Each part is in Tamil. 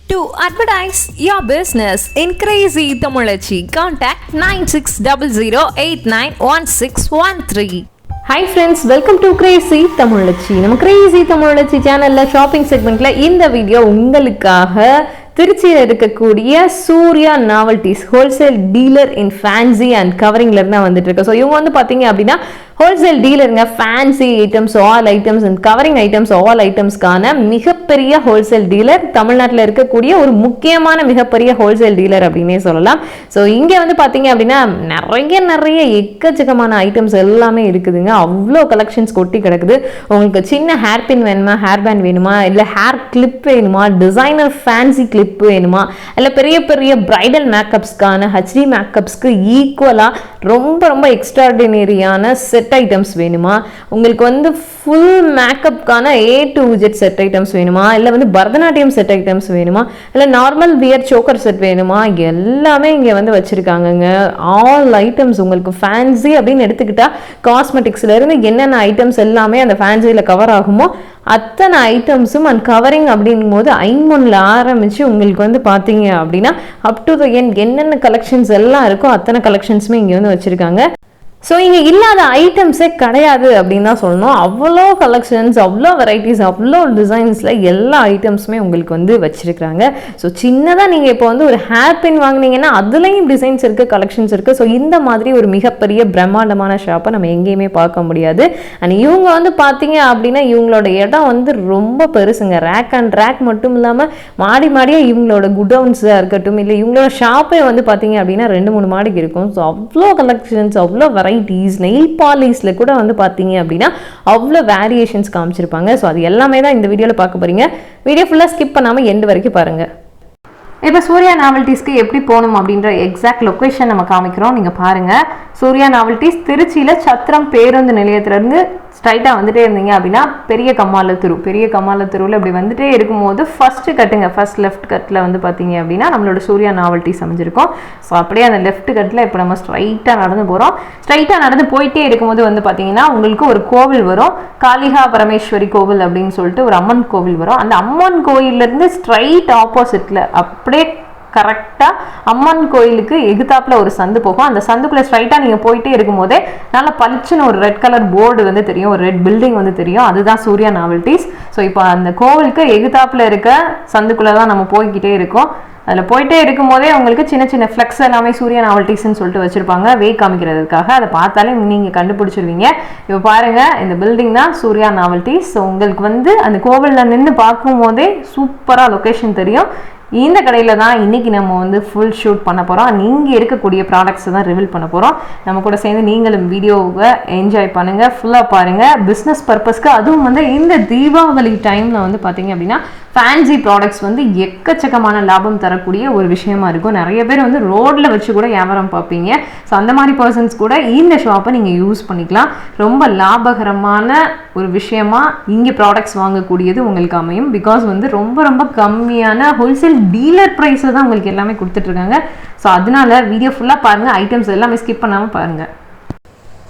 To advertise your business in Crazy Tamulachi, contact 9600891613. Hi friends, welcome to Crazy Tamulachi. நம்ம Crazy Tamulachi சேனல்ல ஷாப்பிங் செக்மெண்ட்ல இந்த வீடியோ உங்களுக்காக திருச்சியில் இருக்கக்கூடிய Surya novelties wholesale dealer in fancy and கவரிங்ல இருந்தா வந்துட்டு இருக்கு. ஸோ இவங்க வந்து பார்த்தீங்க அப்படின்னா ஹோல்சேல் டீலருங்க. Fancy items, all items and covering items, all ஐட்டம்ஸ்க்கான மிகப்பெரிய ஹோல்சேல் டீலர், தமிழ்நாட்டில் இருக்கக்கூடிய ஒரு முக்கியமான மிகப்பெரிய ஹோல்சேல் டீலர் அப்படின்னே சொல்லலாம். ஸோ இங்கே வந்து பார்த்தீங்க அப்படின்னா நிறைய எக்கச்சக்கமான ஐட்டம்ஸ் எல்லாமே இருக்குதுங்க. அவ்வளோ கலெக்ஷன்ஸ் கொட்டி கிடக்குது. உங்களுக்கு சின்ன ஹேர் பின் வேணுமா, ஹேர் பேண்ட் வேணுமா, இல்லை ஹேர் கிளிப் வேணுமா, டிசைனர் ஃபேன்சி கிளிப் வேணுமா, இல்லை பெரிய பெரிய பிரைடல் மேக்கப்ஸ்க்கான ஹெச்டி மேக்கப்ஸ்க்கு ஈக்குவலாக ரொம்ப எக்ஸ்ட்ராடினரியான செட் ஐட்டம்ஸ் வேணுமா, உங்களுக்கு வந்து ஃபுல் மேக்கப்கான A to Z set items வேணுமா, இல்லை வந்து பரதநாட்டியம் செட் ஐட்டம்ஸ் வேணுமா, இல்லை நார்மல் வியர் சோக்கர் செட் வேணுமா, எல்லாமே இங்கே வந்து வச்சுருக்காங்கங்க. ஆல் ஐட்டம்ஸ் உங்களுக்கு ஃபேன்சி அப்படின்னு எடுத்துக்கிட்டா காஸ்மெட்டிக்ஸ்லேருந்து என்னென்ன ஐட்டம்ஸ் எல்லாமே அந்த ஃபேன்சியில் கவர் ஆகுமோ அத்தனை ஐட்டம்ஸும் அண்ட் கவரிங் அப்படிங்கும் போது ஐமோனில் ஆரம்பித்து உங்களுக்கு வந்து பார்த்தீங்க அப்படின்னா அப் டு த எண்ட் என்னென்ன கலெக்ஷன்ஸ் எல்லாம் இருக்கோ அத்தனை கலெக்ஷன்ஸுமே இங்கே வந்து வச்சுருக்காங்க. ஸோ இங்கே இல்லாத ஐட்டம்ஸே கிடையாது அப்படின்னு தான் சொல்லணும். அவ்வளோ கலெக்ஷன்ஸ், அவ்வளோ வெரைட்டிஸ், அவ்வளோ டிசைன்ஸில் எல்லா ஐட்டம்ஸுமே உங்களுக்கு வந்து வச்சுருக்காங்க. ஸோ சின்னதாக நீங்கள் இப்போ வந்து ஒரு ஹேர் பின் வாங்கினீங்கன்னா அதுலேயும் டிசைன்ஸ் இருக்குது, கலெக்ஷன்ஸ் இருக்குது. ஸோ இந்த மாதிரி ஒரு மிகப்பெரிய பிரம்மாண்டமான ஷாப்பை நம்ம எங்கேயுமே பார்க்க முடியாது. அண்ட் இவங்க வந்து பார்த்தீங்க அப்படின்னா இவங்களோட இடம் வந்து ரொம்ப பெருசுங்க. ரேக் அண்ட் ரேக் மட்டும் இல்லாமல் மாடியாக இவங்களோட குடவுன்ஸாக இருக்கட்டும், இல்லை இவங்களோட ஷாப்பே வந்து பார்த்தீங்க அப்படின்னா 2-3 மாடிக்கு இருக்கும். ஸோ அவ்வளோ கலெக்ஷன்ஸ், அவ்வளோ வெரைட்டிஸ், நெயில் பாலிஷில் கூட வந்து பார்த்தீங்க அப்படின்னா அவ்வளோ வேரியேஷன்ஸ் காமிச்சிருப்பாங்க. ஸோ அது எல்லாமே தான் இந்த வீடியோவில் பார்க்க போகிறீங்க. வீடியோ ஃபுல்லாக ஸ்கிப் பண்ணாமல் எண்டு வரைக்கும் பாருங்கள். இப்போ சூர்யா நாவல்டிஸ்க்கு எப்படி போகணும் அப்படின்ற எக்ஸாக்ட் லொக்கேஷன் நம்ம காமிக்கிறோம், நீங்கள் பாருங்கள். சூர்யா நாவல்டிஸ் திருச்சியில் சத்திரம் பேருந்து நிலையத்திலேருந்து ஸ்ட்ரைட்டாக வந்துட்டே இருந்தீங்க அப்படின்னா பெரிய கம்மால தெருவில் இப்படி வந்துட்டே இருக்கும்போது ஃபஸ்ட்டு கட்டுங்க, ஃபஸ்ட் லெஃப்ட் கட்டில் வந்து பார்த்தீங்க அப்படின்னா நம்மளோட சூர்யா நாவல்டிஸ் அமைஞ்சிருக்கும். ஸோ அப்படியே அந்த லெஃப்ட் கட்டில் இப்போ நம்ம ஸ்ட்ரைட்டாக நடந்து போகிறோம். ஸ்ட்ரைட்டாக நடந்து போயிட்டே இருக்கும்போது வந்து பார்த்தீங்கன்னா உங்களுக்கு ஒரு கோவில் வரும், காளிகா பரமேஸ்வரி கோவில் அப்படின்னு சொல்லிட்டு ஒரு அம்மன் கோவில் வரும். அந்த அம்மன் கோயிலேருந்து ஸ்ட்ரைட் ஆப்போசிட்டில் அப்படியே கரெக்டாக அம்மன் கோயிலுக்கு எகுத்தாப்பில் ஒரு சந்து போகும். அந்த சந்துக்குள்ளே ஸ்ட்ரைட்டாக நீங்கள் போயிட்டே இருக்கும்போதே நல்லா பளிச்சுன்னு ஒரு ரெட் கலர் போர்டு வந்து தெரியும், ஒரு ரெட் பில்டிங் வந்து தெரியும், அதுதான் சூர்யா நாவல்டிஸ். ஸோ இப்போ அந்த கோவிலுக்கு எகுத்தாப்பில் இருக்க சந்துக்குள்ளே தான் நம்ம போய்கிட்டே இருக்கோம். அதில் போயிட்டே இருக்கும் போதே உங்களுக்கு சின்ன ஃப்ளெக்ஸ் எல்லாமே சூர்யா நாவல்டிஸ்ன்னு சொல்லிட்டு வச்சுருப்பாங்க, வே காமிக்கிறதுக்காக. அதை பார்த்தாலே நீங்கள் கண்டுபிடிச்சிருவீங்க. இப்போ பாருங்கள், இந்த பில்டிங் தான் சூர்யா நாவல்டிஸ். ஸோ உங்களுக்கு வந்து அந்த கோவிலில் நின்று பார்க்கும் போதே சூப்பராக லொக்கேஷன் தெரியும். இந்த கடையில் தான் இன்றைக்கி நம்ம வந்து ஃபுல் ஷூட் பண்ண போகிறோம். நீங்கள் இருக்கக்கூடிய ப்ராடக்ட்ஸை தான் ரிவீல் பண்ண போகிறோம். நம்ம கூட சேர்ந்து நீங்களும் வீடியோவை என்ஜாய் பண்ணுங்கள், ஃபுல்லாக பாருங்கள். பிஸ்னஸ் பர்பஸ்க்கு அதுவும் வந்து இந்த தீபாவளி டைமில் வந்து பார்த்தீங்க அப்படின்னா ஃபேன்சி ப்ராடக்ட்ஸ் வந்து எக்கச்சக்கமான லாபம் தரக்கூடிய ஒரு விஷயமா இருக்கும். நிறைய பேர் வந்து ரோட்டில் வச்சு கூட வியாபாரம் பார்ப்பீங்க. ஸோ அந்த மாதிரி பர்சன்ஸ் கூட இந்த ஷாப்பை நீங்கள் யூஸ் பண்ணிக்கலாம். ரொம்ப லாபகரமான ஒரு விஷயமா இங்கே ப்ராடக்ட்ஸ் வாங்கக்கூடியது உங்களுக்கு அமையும். பிகாஸ் வந்து ரொம்ப கம்மியான ஹோல்சேல் டீலர் ப்ரைஸில் தான் உங்களுக்கு எல்லாமே கொடுத்துட்ருக்காங்க. ஸோ அதனால வீடியோ ஃபுல்லாக பாருங்கள், ஐட்டம்ஸ் எல்லாமே ஸ்கிப் பண்ணாமல் பாருங்கள்.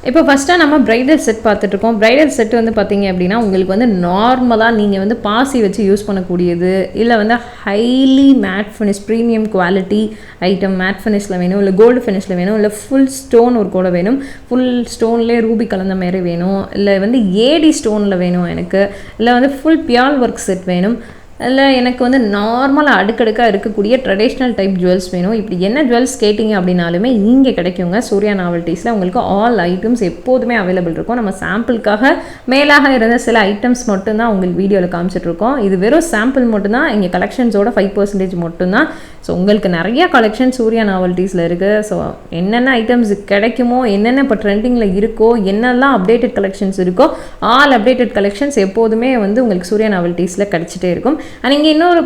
இப்போ ஃபஸ்ட்டாக நம்ம ப்ரைடல் செட் பார்த்துட்ருக்கோம். ப்ரைடல் செட் வந்து பார்த்தீங்க அப்படின்னா உங்களுக்கு வந்து நார்மலாக நீங்கள் வந்து பாசி வச்சு யூஸ் பண்ணக்கூடியது, இல்லை வந்து highly matte finish premium quality item matte ஃபினிஷில் வேணும், இல்லை கோல்டு ஃபினிஷில் வேணும், இல்லை ஃபுல் ஸ்டோன் ஒரு கூட வேணும், ஃபுல் ஸ்டோன்லேயே ரூபி கலந்த மாதிரி வேணும், இல்லை வந்து ஏடி ஸ்டோனில் வேணும் எனக்கு, இல்லை வந்து ஃபுல் பியால் ஒர்க் செட் வேணும், இல்லை எனக்கு வந்து நார்மலாக அடுக்கடுக்காக இருக்கக்கூடிய ட்ரெடிஷ்னல் டைப் ஜுவல்ஸ் வேணும். இப்படி என்ன ஜுவல்ஸ் கேட்டிங்க அப்படின்னாலுமே இங்கே கிடைக்குங்க. சூர்யா நாவல்டிஸில் உங்களுக்கு ஆல் ஐட்டம்ஸ் எப்போதுமே அவைலபிள் இருக்கும். நம்ம சாம்பிளுக்காக மேலாக இருந்த சில ஐட்டம்ஸ் மட்டும்தான் உங்களுக்கு வீடியோவில் காமிச்சிட்ருக்கோம். இது வெறும் சாம்பிள் மட்டும்தான், இங்கே கலெக்ஷன்ஸோட 5% மட்டும்தான். ஸோ உங்களுக்கு நிறைய கலெக்ஷன் சூர்யா நாவல்டிஸில் இருக்குது. ஸோ என்னென்ன ஐட்டம்ஸ் கிடைக்குமோ, என்னென்ன இப்போ ட்ரெண்டிங்கில் இருக்கோ, என்னெல்லாம் அப்டேட்டட் கலெக்ஷன்ஸ் இருக்கோ, ஆல் அப்டேட்டட் கலெக்ஷன்ஸ் எப்போதுமே வந்து உங்களுக்கு சூர்யா நாவல்டிஸில் கிடச்சிட்டே இருக்கும். அண்ட் இங்கே இன்னொரு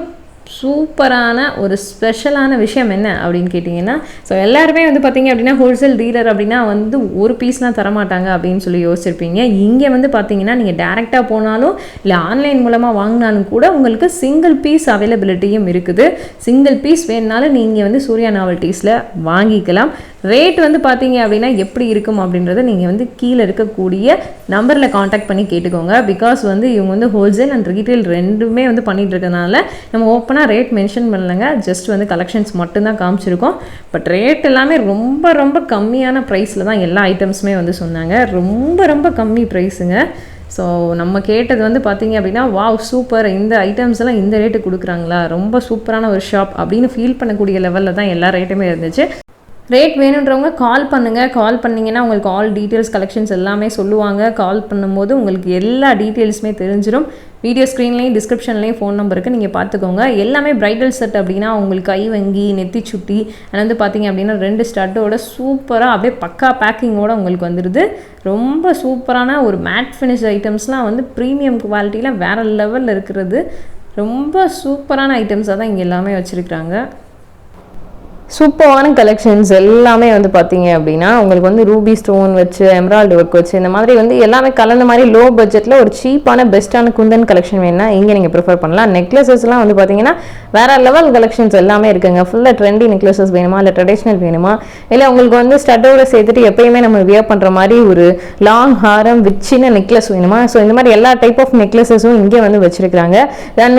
சூப்பரான ஒரு ஸ்பெஷலான விஷயம் என்ன அப்படின்னு கேட்டிங்கன்னா, ஸோ எல்லாருமே வந்து பார்த்திங்க அப்படின்னா ஹோல்சேல் டீலர் அப்படின்னா வந்து ஒரு பீஸ்லாம் தரமாட்டாங்க அப்படின்னு சொல்லி யோசிச்சிருப்பீங்க. இங்கே வந்து பார்த்தீங்கன்னா நீங்கள் டேரெக்டாக போனாலும் இல்லை ஆன்லைன் மூலமாக வாங்கினாலும் கூட உங்களுக்கு சிங்கிள் பீஸ் அவைலபிலிட்டியும் இருக்குது. சிங்கிள் பீஸ் வேணுனாலும் நீங்கள் வந்து சூர்யா நாவல்டிஸில் வாங்கிக்கலாம். ரேட் வந்து பார்த்தீங்க அப்படின்னா எப்படி இருக்கும் அப்படின்றத நீங்கள் வந்து கீழே இருக்கக்கூடிய நம்பரில் காண்டாக்ட் பண்ணி கேட்டுக்கோங்க. பிகாஸ் வந்து இவங்க வந்து ஹோல்சேல் அண்ட் ரீட்டைல் ரெண்டுமே வந்து பண்ணிகிட்டு இருக்கனால நம்ம ஓப்பனாக ரேட் மென்ஷன் பண்ணலைங்க. ஜஸ்ட் வந்து கலெக்ஷன்ஸ் மட்டும்தான் காமிச்சிருக்கோம். பட் ரேட் எல்லாமே ரொம்ப ரொம்ப கம்மியான ப்ரைஸில் தான் எல்லா ஐட்டம்ஸுமே வந்து சொன்னாங்க. ரொம்ப ரொம்ப கம்மி ப்ரைஸுங்க. ஸோ நம்ம கேட்டது வந்து பார்த்திங்க அப்படின்னா வாவ் சூப்பர், இந்த ஐட்டம்ஸ் எல்லாம் இந்த ரேட்டு கொடுக்குறாங்களா, ரொம்ப சூப்பரான ஒரு ஷாப் அப்படின்னு ஃபீல் பண்ணக்கூடிய லெவலில் தான் எல்லா ரேட்டுமே இருந்துச்சு. ரேட் வேணுன்றவங்க கால் பண்ணுங்கள். கால் பண்ணிங்கன்னா உங்களுக்கு ஆல் டீட்டெயில்ஸ் கலெக்ஷன்ஸ் எல்லாமே சொல்லுவாங்க. கால் பண்ணும்போது உங்களுக்கு எல்லா டீட்டெயில்ஸுமே தெரிஞ்சிடும். வீடியோ ஸ்க்ரீன்லேயும் டிஸ்கிரிப்ஷன்லேயும் ஃபோன் நம்பருக்கு நீங்கள் பார்த்துக்கோங்க. எல்லாமே ப்ரைடல் செட் அப்படின்னா உங்களுக்கு கைவங்கி நெத்தி சுட்டி அது வந்து பார்த்திங்க அப்படின்னா 2 ஸ்டட்டோட சூப்பராக அப்படியே பக்கா பேக்கிங்கோடு உங்களுக்கு வந்துடுது. ரொம்ப சூப்பரான ஒரு மேட் ஃபினிஷ் ஐட்டம்ஸ்லாம் வந்து ப்ரீமியம் குவாலிட்டியில் வேறு லெவலில் இருக்கிறது. ரொம்ப சூப்பரான ஐட்டம்ஸாக தான் இங்கே எல்லாமே வச்சுருக்குறாங்க. சூப்பரான கலெக்ஷன்ஸ் எல்லாமே வந்து பார்த்தீங்க அப்படின்னா உங்களுக்கு வந்து ரூபி ஸ்டோன் வச்சு எம்ராய்டு ஒர்க் வச்சு இந்த மாதிரி வந்து எல்லாமே கலந்த மாதிரி லோ பட்ஜெட்டில் ஒரு சீப்பான பெஸ்ட்டான குந்தன் கலெக்ஷன் வேணுன்னா இங்கே நீங்கள் ப்ரிஃபர் பண்ணலாம். நெக்லஸஸ்லாம் வந்து பார்த்தீங்கன்னா வேறு லெவல் கலெக்ஷன்ஸ் எல்லாமே இருக்குங்க. ஃபுல்லாக ட்ரெண்டி நெக்லஸஸ் வேணுமா, இல்லை ட்ரெடிஷ்னல் வேணுமா, இல்லை உங்களுக்கு வந்து ஸ்டட்டோட சேர்த்துட்டு எப்பயுமே நம்ம வியர் பண்ணுற மாதிரி ஒரு லாங் ஹாரம் வித் சின்ன நெக்லஸ் வேணுமா. ஸோ இந்த மாதிரி எல்லா டைப் ஆஃப் நெக்லஸஸும் இங்கே வந்து வச்சிருக்காங்க.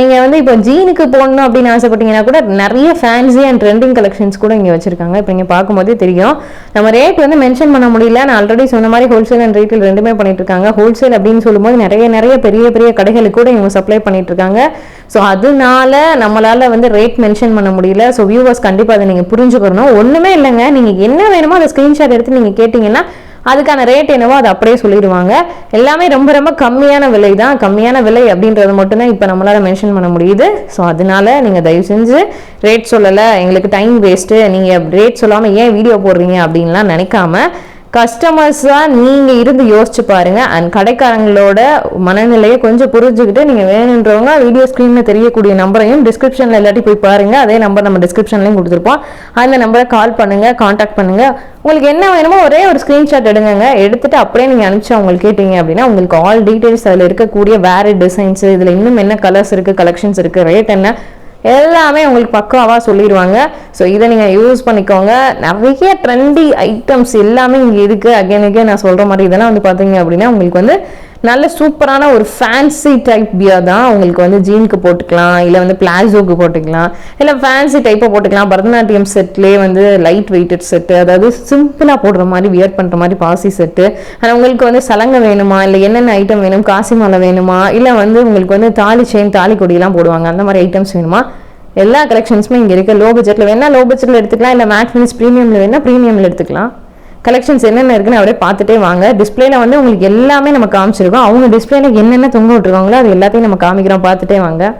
நீங்கள் வந்து இப்போ ஜீனுக்கு போடணும் அப்படின்னு ஆசைப்பட்டீங்கன்னா கூட நிறைய ஃபேன்சி அண்ட் ட்ரெண்டிங் கலெக்ஷன்ஸ் கூட இங்கே வச்சிருக்காங்க. இப்போ இங்கே பார்க்கும்போதே தெரியும். நம்ம ரேட் வந்து மென்ஷன் பண்ண முடியல. நான் ஆல்ரெடி சொன்ன மாதிரி ஹோல்சேல் அண்ட் ரீட்டைல் ரெண்டுமே பண்ணிட்டு இருக்காங்க. ஹோல்சேல் அப்படின்னு சொல்லும்போது நிறைய பெரிய பெரிய கடைகளுக்கு கூட இவங்க சப்ளை பண்ணிட்டு இருக்காங்க. ஸோ அதனால நம்மளால வந்து ரேட் மென்ஷன் பண்ண முடியல. ஸோ வியூவர்ஸ் கண்டிப்பாக அதை நீங்கள் புரிஞ்சுக்கணும். ஒன்றுமே இல்லைங்க, நீங்கள் என்ன வேணுமோ அதை ஸ்க்ரீன்ஷாட் எடுத்து நீங்கள் கேட்டிங்கன்னா அதுக்கான ரேட் என்னவோ அதை அப்படியே சொல்லிடுவாங்க. எல்லாமே ரொம்ப ரொம்ப கம்மியான விலை தான். கம்மியான விலை அப்படின்றது மட்டும்தான் இப்போ நம்மளால் மென்ஷன் பண்ண முடியுது. ஸோ அதனால நீங்கள் தயவு செஞ்சு ரேட் சொல்லலை, எங்களுக்கு டைம் வேஸ்ட்டு, நீங்கள் ரேட் சொல்லாமல் ஏன் வீடியோ போடுறீங்க அப்படின்லாம் நினைக்காம கஸ்டமர்ஸாக நீங்கள் இருந்து யோசிச்சு பாருங்கள். அண்ட் கடைக்காரங்களோட மனநிலையை கொஞ்சம் புரிஞ்சுக்கிட்டு நீங்கள் வேணுன்றவங்க வீடியோ ஸ்க்ரீனில் தெரியக்கூடிய நம்பரையும் டிஸ்கிரிப்ஷனில் எல்லாத்தையும் போய் பாருங்கள். அதே நம்பர் நம்ம டிஸ்கிரிப்ஷன்லையும் கொடுத்துருப்போம். அந்த நம்பரை கால் பண்ணுங்கள், காண்டாக்ட் பண்ணுங்கள். உங்களுக்கு என்ன வேணுமோ ஒரே ஒரு ஸ்க்ரீன்ஷாட் எடுங்க. எடுத்துட்டு அப்படியே நீங்கள் அனுப்பிச்சு அவங்களுக்கு கேட்டீங்க அப்படின்னா உங்களுக்கு ஆல் டீட்டெயில்ஸ் அதில் இருக்கக்கூடிய வேறு டிசைன்ஸு, இதில் இன்னும் என்ன கலர்ஸ் இருக்குது, கலெக்ஷன்ஸ் இருக்குது, ரேட் என்ன எல்லாமே உங்களுக்கு பக்காவாக சொல்லிடுவாங்க. ஸோ இதை நீங்கள் யூஸ் பண்ணிக்கோங்க. நிறைய ட்ரெண்டி ஐட்டம்ஸ் எல்லாமே இங்கே இருக்குது. அகைன் நான் சொல்கிற மாதிரி இதெல்லாம் வந்து பார்த்தீங்க அப்படின்னா உங்களுக்கு வந்து நல்ல சூப்பரான ஒரு ஃபேன்சி டைப் பியர் தான். உங்களுக்கு வந்து ஜீனுக்கு போட்டுக்கலாம், இல்லை வந்து பிளாசோக்கு போட்டுக்கலாம், இல்லை ஃபேன்சி டைப்பாக போட்டுக்கலாம். பரதநாட்டியம் செட்லேயே வந்து லைட் வெயிட்டட் செட்டு, அதாவது சிம்பிளாக போடுற மாதிரி வியர் பண்ணுற மாதிரி பாசி செட்டு. ஆனால் உங்களுக்கு வந்து சலங்கை வேணுமா, இல்லை என்னென்ன ஐட்டம் வேணும், காசி மாலை வேணுமா, இல்லை வந்து உங்களுக்கு வந்து தாலி செயின் தாலி கொடியெல்லாம் போடுவாங்க, அந்த மாதிரி ஐட்டம்ஸ் வேணுமா, எல்லா கலெக்ஷன்ஸுமே இங்கே இருக்குது. லோ பட்ஜெட்டில் வேணால் லோ பட்ஜெட்டில் எடுத்துக்கலாம், இல்லை மேட் ஃபினிஷ் ப்ரீமியமில் வேணால் ப்ரீமியமில் எடுத்துக்கலாம். கலெக்ஷன்ஸ் என்னென்ன இருக்குன்னு அப்படியே பார்த்துட்டே வாங்க. டிஸ்பிளேல வந்து உங்களுக்கு எல்லாமே நம்ம காமிச்சிருக்கோம். அவங்க டிஸ்பிளேல என்னென்ன தொங்க விட்டுருக்காங்களோ அது எல்லாத்தையும் நம்ம காமிக்கிறோம், பார்த்துட்டே வாங்க.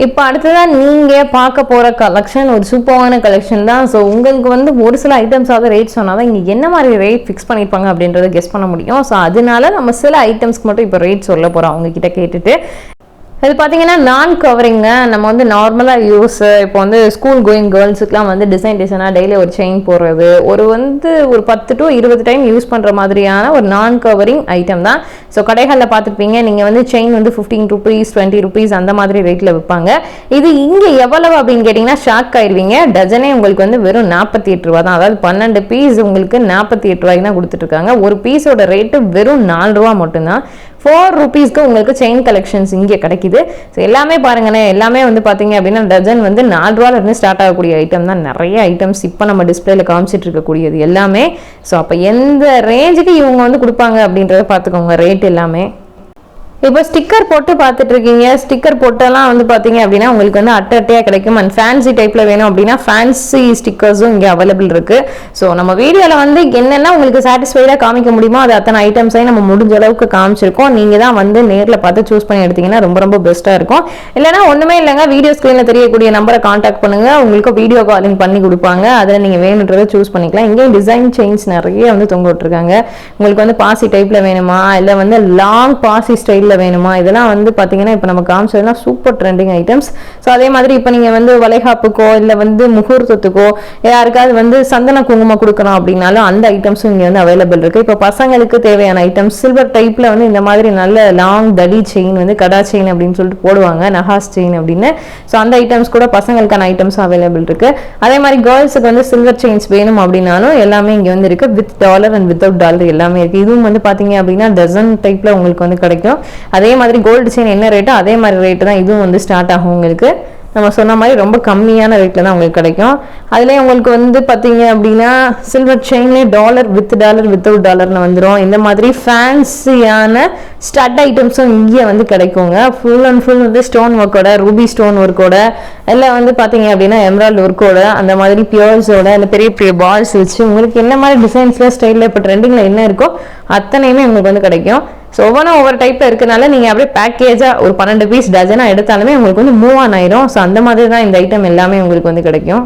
இப்போ அடுத்ததான் நீங்கள் பார்க்க போகிற கலெக்ஷன் ஒரு சூப்பரான கலெக்ஷன் தான். ஸோ உங்களுக்கு வந்து ஒரு சில ஐட்டம்ஸாவது ரேட் சொன்னால் தான் இங்கே என்ன மாதிரி ரேட் ஃபிக்ஸ் பண்ணியிருப்பாங்க அப்படின்றத கெஸ் பண்ண முடியும். ஸோ அதனால நம்ம சில ஐட்டம்ஸ்க்கு மட்டும் இப்போ ரேட் சொல்ல போகிறோம் அவங்கக்கிட்ட கேட்டுட்டு. இது பார்த்தீங்கன்னா நான் கவரிங்க. நம்ம வந்து நார்மலாக இப்போ வந்து ஸ்கூல் கோயிங் கேர்ள்ஸுக்குலாம் வந்து டிசைனாக டெய்லி ஒரு செயின் போடுறது, ஒரு 10 to 20 டைம் யூஸ் பண்ணுற மாதிரியான ஒரு நான் கவரிங் ஐட்டம் தான். ஸோ கடைகளில் பார்த்துருப்பீங்க நீங்கள் வந்து செயின் வந்து 15 rupees 20 rupees அந்த மாதிரி ரேட்டில் விற்பாங்க. இது இங்கே எவ்வளவு அப்படின்னு கேட்டிங்கன்னா ஷாக் ஆயிடுவீங்க. டஜனே உங்களுக்கு வந்து வெறும் 48 ரூபா தான். அதாவது 12 பீஸ் உங்களுக்கு 48 ரூபாய்க்கு தான் கொடுத்துட்ருக்காங்க. ஒரு பீஸோட ரேட்டு வெறும் 4 ரூபா மட்டும்தான். 4 rupeesக்கு உங்களுக்கு செயின் கலெக்ஷன்ஸ் இங்கே கிடைக்குது. ஸோ எல்லாமே பாருங்களேன், எல்லாமே வந்து பார்த்தீங்க அப்படின்னா டஜன் வந்து 4 ரூபாயிலிருந்து ஸ்டார்ட் ஆகக்கூடிய ஐட்டம் தான். நிறைய ஐட்டம்ஸ் இப்போ நம்ம டிஸ்பிளேல காமிச்சிட்டு இருக்கக்கூடியது எல்லாமே. ஸோ அப்போ எந்த ரேஞ்சுக்கு இவங்க வந்து கொடுப்பாங்க அப்படின்றத பார்த்துக்கோங்க ரேட் எல்லாமே. இப்போ ஸ்டிக்கர் போட்டு பார்த்துட்டு இருக்கீங்க. ஸ்டிக்கர் போட்டெல்லாம் வந்து பார்த்தீங்க அப்படின்னா உங்களுக்கு வந்து அட்டையாக கிடைக்கும். அண்ட் ஃபேன்சி டைப்பில் வேணும் அப்படின்னா ஃபேன்சி ஸ்டிக்கர்ஸும் இங்கே அவைலபிள் இருக்குது. ஸோ நம்ம வீடியோவில் வந்து என்னென்ன உங்களுக்கு சாட்டிஸ்ஃபைடாக காமிக்க முடியுமோ அது அத்தனை ஐட்டம்ஸையும் நம்ம முடிஞ்ச அளவுக்கு காமிச்சிருக்கோம். நீங்கள் தான் வந்து நேரில் பார்த்து சூஸ் பண்ணி எடுத்தீங்கன்னா ரொம்ப ரொம்ப பெஸ்ட்டாக இருக்கும். இல்லைனா ஒன்றுமே இல்லைங்க, வீடியோ ஸ்க்ரீனில் தெரியக்கூடிய நம்பரை காண்டாக்ட் பண்ணுங்கள், உங்களுக்கு வீடியோ காலிங் பண்ணி கொடுப்பாங்க. அதில் நீங்கள் வேணுன்றதை சூஸ் பண்ணிக்கலாம். இங்கேயும் டிசைன் செயின்ஸ் நிறைய வந்து தொங்க விட்டுருக்காங்க. உங்களுக்கு வந்து பாசி டைப்பில் வேணுமா இல்லை வந்து லாங் பாசி ஸ்டைலில் வேணுமா, இதெல்லாம் வந்து பார்த்தீங்கன்னா இப்போ நம்ம காமிச்சதுலாம் சூப்பர் ட்ரெண்டிங் ஐட்டம்ஸ். ஸோ அதே மாதிரி இப்போ நீங்கள் வந்து வளைகாப்புக்கோ இல்லை வந்து முகூர்த்தத்துக்கோ யாருக்காவது வந்து சந்தன குங்குமம் கொடுக்கணும் அப்படின்னாலும் அந்த ஐட்டம்ஸும் இங்கே வந்து அவைலபிள் இருக்குது. இப்போ பசங்களுக்கு தேவையான ஐட்டம்ஸ் சில்வர் டைப்பில் வந்து இந்த மாதிரி நல்ல லாங் தடி செயின் வந்து கடா செயின் அப்படின்னு சொல்லிட்டு போடுவாங்க, நகாஸ் செயின் அப்படின்னு. ஸோ அந்த ஐட்டம்ஸ் கூட பசங்களுக்கான ஐட்டம்ஸ் அவைலபிள் இருக்குது. அதே மாதிரி கேர்ள்ஸுக்கு வந்து சில்வர் செயின்ஸ் வேணும் அப்படின்னாலும் எல்லாமே இங்கே வந்து இருக்குது. With dollar and without dollar எல்லாமே இருக்குது. இதுவும் வந்து பார்த்தீங்க அப்படின்னா டசன் டைப்பில் உங்களுக்கு வந்து கிடைக்கும். அதே மாதிரி கோல்டு செயின் என்ன ரேட்டோ அதே மாதிரி ரேட்டு தான் இதுவும் வந்து ஸ்டார்ட் ஆகும். உங்களுக்கு நம்ம சொன்ன மாதிரி ரொம்ப கம்மியான ரேட்டில் தான் உங்களுக்கு கிடைக்கும். அதுலேயே உங்களுக்கு வந்து பார்த்தீங்க அப்படின்னா சில்வர் செயின்லேயே டாலர் வித்தவுட் டாலர்னு வந்துடும். இந்த மாதிரி ஃபேன்சியான ஸ்டட் ஐட்டம்ஸும் இங்கே வந்து கிடைக்குங்க. ஃபுல் அண்ட் ஃபுல் வந்து ஸ்டோன் ஒர்க்கோட, ரூபி ஸ்டோன் ஒர்க்கோட, எல்லாம் வந்து பார்த்தீங்க அப்படின்னா எம்ராய்டு ஒர்க்கோட, அந்த மாதிரி பியர்ஸோட, இல்லை பெரிய பெரிய பால்ஸ் வச்சு உங்களுக்கு என்ன மாதிரி டிசைன்ஸில் ஸ்டைலில் இப்போ ட்ரெண்டிங்கில் என்ன இருக்கோ அத்தனையுமே உங்களுக்கு வந்து கிடைக்கும். ஸோ ஒவ்வொரு டைப்பில் இருக்கிறனால நீங்கள் அப்படியே பேக்கேஜாக ஒரு 12 பீஸ் டஜனாக எடுத்தாலுமே உங்களுக்கு வந்து மூவ் ஆயிரும். ஸோ அந்த மாதிரி தான் இந்த ஐட்டம் எல்லாமே உங்களுக்கு வந்து கிடைக்கும்.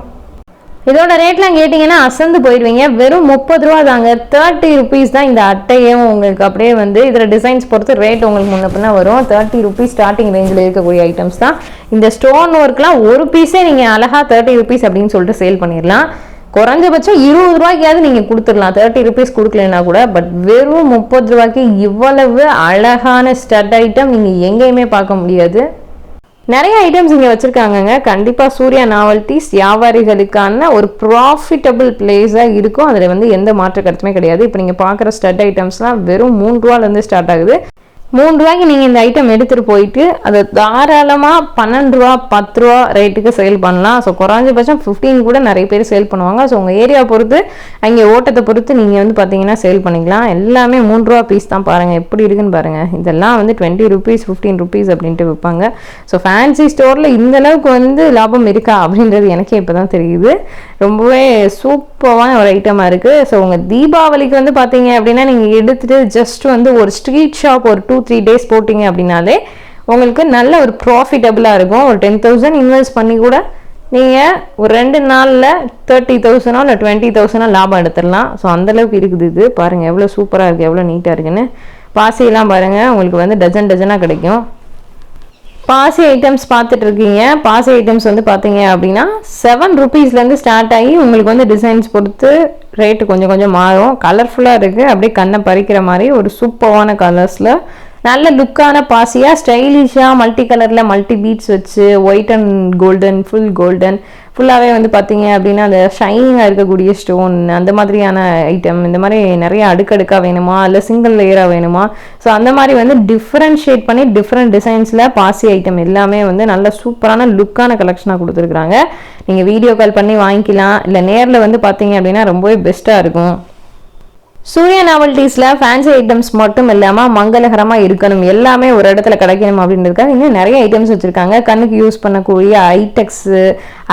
இதோட ரேட்லாம் கேட்டிங்கன்னா அசந்து போயிடுவீங்க. வெறும் 30 ரூபா தாங்க, 30 ருபீஸ் தான் இந்த அட்டையும் உங்களுக்கு அப்படியே வந்து இதில் டிசைன்ஸ் பொறுத்து ரேட் உங்களுக்கு முன்ன பின்னா வரும். 30 ருபீஸ் ஸ்டார்டிங் ரேஞ்சில் இருக்கக்கூடிய ஐட்டம்ஸ் தான். இந்த ஸ்டோன் ஒர்க்லாம் ஒரு பீஸே நீங்கள் அழகாக 30 ருபீஸ் அப்படின்னு சொல்லிட்டு சேல் பண்ணிடலாம். குறைஞ்சபட்சம் 20 ரூபாய்க்காவது நீங்கள் கொடுத்துடலாம், 30 ருபீஸ் கொடுக்கலன்னா கூட. பட் வெறும் 30 ரூபாய்க்கு இவ்வளவு அழகான ஸ்டட் ஐட்டம் நீங்கள் எங்கேயுமே பார்க்க முடியாது. நிறைய ஐட்டம்ஸ் இங்கே வச்சுருக்காங்கங்க. கண்டிப்பாக சூர்யா நாவல்டிஸ் வியாபாரிகளுக்கான ஒரு ப்ராஃபிட்டபிள் பிளேஸாக இருக்கும். அதில் வந்து எந்த மாற்று கருத்துமே கிடையாது. இப்போ நீங்கள் பார்க்குற ஸ்டட் ஐட்டம்ஸ்லாம் வெறும் 3 ரூபாலேருந்து ஸ்டார்ட் ஆகுது. 3 ரூபாய்க்கு நீங்கள் இந்த ஐட்டம் எடுத்துகிட்டு போயிட்டு அதை தாராளமாக 12 ரூபா 10 ரூபா ரேட்டுக்கு சேல் பண்ணலாம். ஸோ குறைஞ்சபட்சம் 15 கூட நிறைய பேர் சேல் பண்ணுவாங்க. ஸோ உங்கள் ஏரியா பொறுத்து அங்கே ஓட்டத்தை பொறுத்து நீங்கள் வந்து பார்த்தீங்கன்னா சேல் பண்ணிக்கலாம். எல்லாமே 3 ரூபா பீஸ் தான். பாருங்கள் எப்படி இருக்குன்னு பாருங்கள். இதெல்லாம் வந்து 20 ருபீஸ் 15 ருபீஸ் அப்படின்ட்டு விற்பாங்க. ஸோ ஃபேன்சி ஸ்டோரில் இந்தளவுக்கு வந்து லாபம் இருக்கா அப்படின்றது எனக்கே இப்போ தான் தெரியுது. ரொம்பவே சூப்பரான ஒரு ஐட்டமாக இருக்குது. ஸோ உங்கள் தீபாவளிக்கு வந்து பார்த்தீங்க அப்படின்னா நீங்கள் எடுத்துகிட்டு ஜஸ்ட் வந்து ஒரு ஸ்ட்ரீட் ஷாப் ஒரு 2-3 டேஸ் போட்டிங்க அப்படின்னாலே உங்களுக்கு நல்ல ஒரு ப்ராஃபிட்டபுளாக இருக்கும். ஒரு 10,000 இன்வெஸ்ட் பண்ணி கூட நீங்கள் ஒரு 2 நாளில் 30,000 இல்லை 20,000 லாபம் எடுத்துடலாம். ஸோ அந்தளவுக்கு இருக்குது. இது பாருங்கள் எவ்வளோ சூப்பராக இருக்குது, எவ்வளோ நீட்டாக இருக்குன்னு. பாசியெல்லாம் பாருங்கள் உங்களுக்கு வந்து டஜனாக கிடைக்கும். பாசி ஐட்டம்ஸ் பார்த்துட்டு இருக்கீங்க. பாசி ஐட்டம்ஸ் வந்து பார்த்தீங்க அப்படின்னா 7 ருபீஸ்லேருந்து ஸ்டார்ட் ஆகி உங்களுக்கு வந்து டிசைன்ஸ் பொறுத்து ரேட்டு கொஞ்சம் மாறும். கலர்ஃபுல்லாக இருக்குது, அப்படியே கண்ணை பறிக்கிற மாதிரி ஒரு சூப்பரான கலர்ஸில் நல்ல லுக்கான பாசியாக ஸ்டைலிஷாக மல்டி கலரில் மல்டி பீட்ஸ் வச்சு ஒயிட் அண்ட் கோல்டன் ஃபுல்லாகவே வந்து பார்த்தீங்க அப்படின்னா அந்த ஷைனிங்காக இருக்கக்கூடிய ஸ்டோன் அந்த மாதிரியான ஐட்டம். இந்த மாதிரி நிறைய அடுக்கடுக்காக வேணுமா இல்லை சிங்கிள் லேயராக வேணுமா, ஸோ அந்த மாதிரி வந்து டிஃப்ரென்ஷியேட் பண்ணி டிஃப்ரெண்ட் டிசைன்ஸில் பாசி ஐட்டம் எல்லாமே வந்து நல்ல சூப்பரான லுக்கான கலெக்ஷனாக கொடுத்துருக்குறாங்க. நீங்கள் வீடியோ கால் பண்ணி வாங்கிக்கலாம், இல்லை நேரில் வந்து பார்த்தீங்க அப்படின்னா ரொம்பவே பெஸ்ட்டாக இருக்கும். சூர்யா நாவல்டிஸில் ஃபேன்சி ஐட்டம்ஸ் மட்டும் இல்லாமல் மங்களகரமாக இருக்கணும், எல்லாமே ஒரு இடத்துல கிடைக்கணும் அப்படின்றதுக்காக இன்னும் நிறைய ஐட்டம்ஸ் வச்சுருக்காங்க. கண்ணுக்கு யூஸ் பண்ணக்கூடிய ஐடெக்ஸு,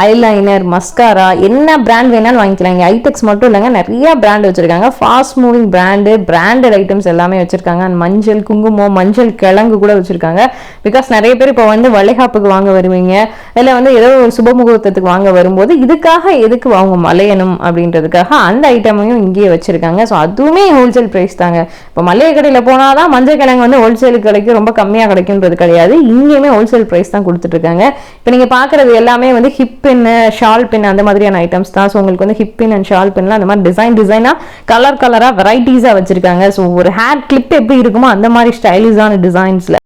ஐலைனர், மஸ்காரா, என்ன பிராண்ட் வேணாலும் வாங்கிக்கலாம். இங்கே ஐடெக்ஸ் மட்டும் இல்லைங்க, நிறைய பிராண்ட் வச்சுருக்காங்க. ஃபாஸ்ட் மூவிங் பிராண்டட் ஐட்டம்ஸ் எல்லாமே வச்சுருக்காங்க. மஞ்சள் குங்குமம், மஞ்சள் கிழங்கு கூட வச்சுருக்காங்க. பிகாஸ் நிறைய பேர் இப்போ வந்து வளைகாப்புக்கு வாங்க வருவீங்க, இல்லை வந்து ஏதோ ஒரு சுபமுகூர்த்தத்துக்கு வாங்க வரும்போது இதுக்காக எதுக்கு வாங்க மலையணும் அப்படின்றதுக்காக அந்த ஐட்டமையும் இங்கேயே வச்சுருக்காங்க. ஸோ அதுவுமே ஹோல்சேல் ப்ரைஸ் தாங்க. இப்போ மளிகை கடையில் போனால் தான் மஞ்சள் கிழங்கு வந்து ஹோல்சேலுக்கு கிடைக்கும், ரொம்ப கம்மியாக கிடைக்குன்றது கிடையாது. இங்கேயுமே ஹோல்சேல் ப்ரைஸ் தான் கொடுத்துட்ருக்காங்க. இப்போ நீங்கள் பார்க்குறது எல்லாமே வந்து ஹிப் பின்னு, ஷால் பின் அந்த மாதிரியான ஐட்டம்ஸ் தான். ஸோ உங்களுக்கு வந்து ஹிப் பின் அண்ட் ஷால் பின்லாம் அந்த மாதிரி டிசைனாக கலராக வெரைட்டிஸாக வச்சுருக்காங்க. ஸோ ஒரு ஹேர் கிளிப் எப்படி இருக்குமோ அந்த மாதிரி ஸ்டைலிஷான டிசைன்ஸில்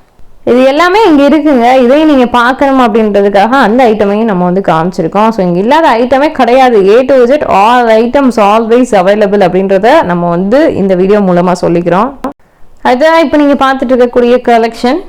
இது எல்லாமே இங்கே இருக்குங்க. இதையும் நீங்கள் பார்க்கணும் அப்படின்றதுக்காக அந்த ஐட்டமையும் நம்ம வந்து காமிச்சிருக்கோம். ஸோ இங்கே இல்லாத ஐட்டமே கிடையாது. A to Z all items always available அப்படின்றத நம்ம வந்து இந்த வீடியோ மூலமாக சொல்லிக்கிறோம். அதுதான் இப்போ நீங்கள் பார்த்துட்டு இருக்கக்கூடிய கலெக்ஷன்.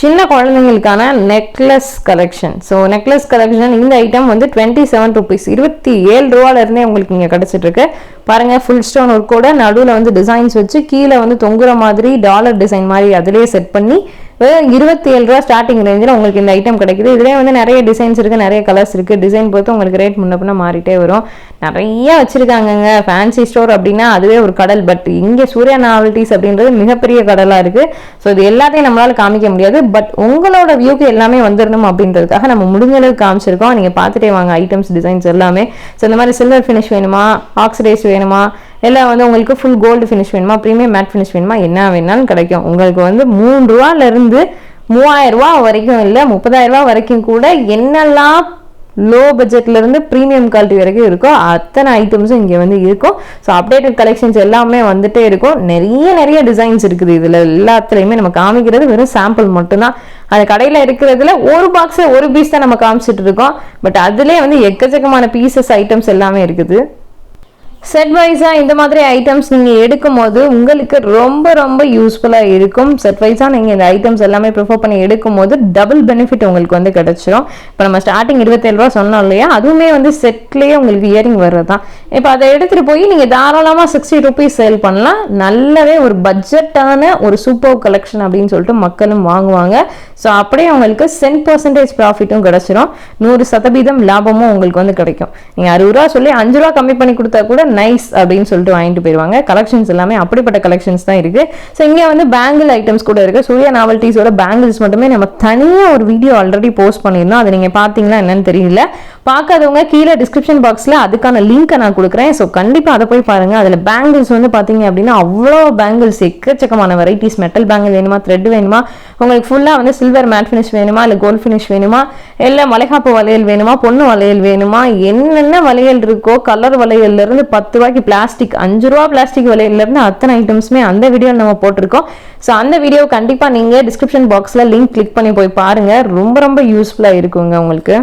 சின்ன குழந்தைங்களுக்கான necklace collection. So necklace collection இந்த ஐட்டம் வந்து 27 ருபீஸ், 27 ரூபாலேருந்தே உங்களுக்கு இங்கே கிடச்சிட்ருக்கு. பாருங்கள், ஃபுல் ஸ்டோன் ஒர்க்கோட நடுவில் வந்து டிசைன்ஸ் வச்சு கீழே வந்து தொங்குற மாதிரி டாலர் டிசைன் மாதிரி அதிலே செட் பண்ணி 27 ரூபா ஸ்டார்டிங் ரேஞ்சில் உங்களுக்கு இந்த ஐட்டம் கிடைக்குது. இதுலேயே வந்து நிறைய டிசைன்ஸ் இருக்குது, நிறைய கலர்ஸ் இருக்குது. டிசைன் பொறுத்து உங்களுக்கு ரேட் முன்ன பின்ன மாறிட்டே வரும். நிறைய வச்சுருக்காங்கங்க. ஃபேன்சி ஸ்டோர் அப்படின்னா அதுவே ஒரு கடல். பட் இங்கே சூர்யா நாவல்டிஸ் அப்படின்றது மிகப்பெரிய கடலாக இருக்குது. ஸோ இது எல்லாத்தையும் நம்மளால் காமிக்க முடியாது. பட் உங்களோட வியூக்கு எல்லாமே வந்துடணும் அப்படின்றதுக்காக நம்ம முடிஞ்ச அளவுக்கு காமிச்சிருக்கோம். நீங்கள் பார்த்துட்டே வாங்க ஐட்டம்ஸ் டிசைன்ஸ் எல்லாமே. ஸோ இந்த மாதிரி சில்வர் ஃபினிஷ் வேணுமா, ஆக்சிடைஸ் வேணுமா, எல்லாம் வந்து உங்களுக்கு ஃபுல் கோல்டு ஃபினிஷ் வேணுமா, ப்ரீமியம் மேட் ஃபினிஷ் வேணுமா, என்ன வேணாலும் கிடைக்கும். உங்களுக்கு வந்து 3 ரூபாலேருந்து 3000 ரூபா வரைக்கும், இல்லை 30,000 ரூபா வரைக்கும் கூட என்னெல்லாம் லோ பட்ஜெட்லேருந்து ப்ரீமியம் குவாலிட்டி வரைக்கும் இருக்கோ அத்தனை ஐட்டம்ஸும் இங்கே வந்து இருக்கும். ஸோ அப்டேட்டட் கலெக்ஷன்ஸ் எல்லாமே வந்துட்டே இருக்கும். நிறைய டிசைன்ஸ் இருக்குது. இதில் எல்லாத்துலேயுமே நம்ம காமிக்கிறது வெறும் சாம்பிள் மட்டும்தான். அந்த கடையில் இருக்கிறதுல ஒரு பாக்ஸை ஒரு பீஸ் தான் நம்ம காமிச்சிட்டு இருக்கோம். பட் அதுலேயே வந்து எக்கச்சக்கமான பீசஸ் ஐட்டம்ஸ் எல்லாமே இருக்குது. செட் வைஸாக இந்த மாதிரி ஐட்டம்ஸ் நீங்கள் எடுக்கும் போது உங்களுக்கு ரொம்ப யூஸ்ஃபுல்லாக இருக்கும். செட் வைஸாக நீங்கள் இந்த ஐட்டம்ஸ் எல்லாமே ப்ரிஃபர் பண்ணி எடுக்கும் போது டபுள் பெனிஃபிட் உங்களுக்கு வந்து கிடச்சிரும். இப்போ நம்ம ஸ்டார்டிங் 27 ரூபா சொன்னோம் இல்லையா, அதுவுமே வந்து செட்லேயே உங்களுக்கு இயரிங் வர்றது தான். இப்போ அதை எடுத்துகிட்டு போய் நீங்கள் தாராளமாக 60 ருபீஸ் சேல் பண்ணலாம். நல்லாவே ஒரு பட்ஜெட்டான ஒரு சூப்பர் கலெக்ஷன் அப்படின்னு சொல்லிட்டு மக்களும் வாங்குவாங்க. ஸோ அப்படியே உங்களுக்கு 10% ப்ராஃபிட்டும் கிடச்சிரும். 100% லாபமும் உங்களுக்கு வந்து கிடைக்கும். நீங்கள் 60 ரூபா சொல்லி 5 ரூபா கம்மி பண்ணி கொடுத்தா கூட நைஸ் அப்படின்னு சொல்லிட்டு வாங்கிட்டு போயிடுவாங்க. கலெக்ஷன்ஸ் எல்லாமே அப்படிப்பட்ட கலெக்ஷன்ஸ் தான் இருக்குது. ஸோ இங்கே வந்து பேங்கிள் ஐட்டம்ஸ் கூட இருக்குது. சூர்யா நாவல்டிஸோட பேங்கிள்ஸ் மட்டுமே நம்ம தனியாக ஒரு வீடியோ ஆல்ரெடி போஸ்ட் பண்ணியிருந்தோம். அதை நீங்கள் பார்த்தீங்கன்னா என்னன்னு தெரியல. பார்க்காதவங்க கீழே டிஸ்கிரிப்ஷன் பாக்ஸில் அதுக்கான லிங்க்கை நான் கொடுக்குறேன். ஸோ கண்டிப்பாக அதை போய் பாருங்கள். அதில் பேங்கிள்ஸ் வந்து பார்த்தீங்க அப்படின்னா அவ்வளோ பேங்கிள்ஸ், எக்கச்சக்கமான வெரைட்டிஸ். மெட்டல் பேங்கிள் வேணுமா, த்ரெட் வேணுமா, உங்களுக்கு ஃபுல்லாக வந்து சில்வர் மேட் ஃபினிஷ் வேணுமா, இல்லை கோல்ட் ஃபினிஷ் வேணுமா, இல்லை மலைகாப்பு வளையல் வேணுமா, பொண்ணு வளையல் வேணுமா, என்னென்ன வளையல் இருக்கோ, கலர் வளையல்லேருந்து 10 ரூபாய்க்கு பிளாஸ்டிக், 5 ரூபா பிளாஸ்டிக் வளையல்லேருந்து அத்தனை ஐட்டம்ஸுமே அந்த வீடியோ நம்ம போட்டிருக்கோம். ஸோ அந்த வீடியோ கண்டிப்பாக நீங்கள் டிஸ்கிரிப்ஷன் பாக்ஸில் லிங்க் கிளிக் பண்ணி போய் பாருங்கள். ரொம்ப யூஸ்ஃபுல்லாக இருக்குங்க உங்களுக்கு.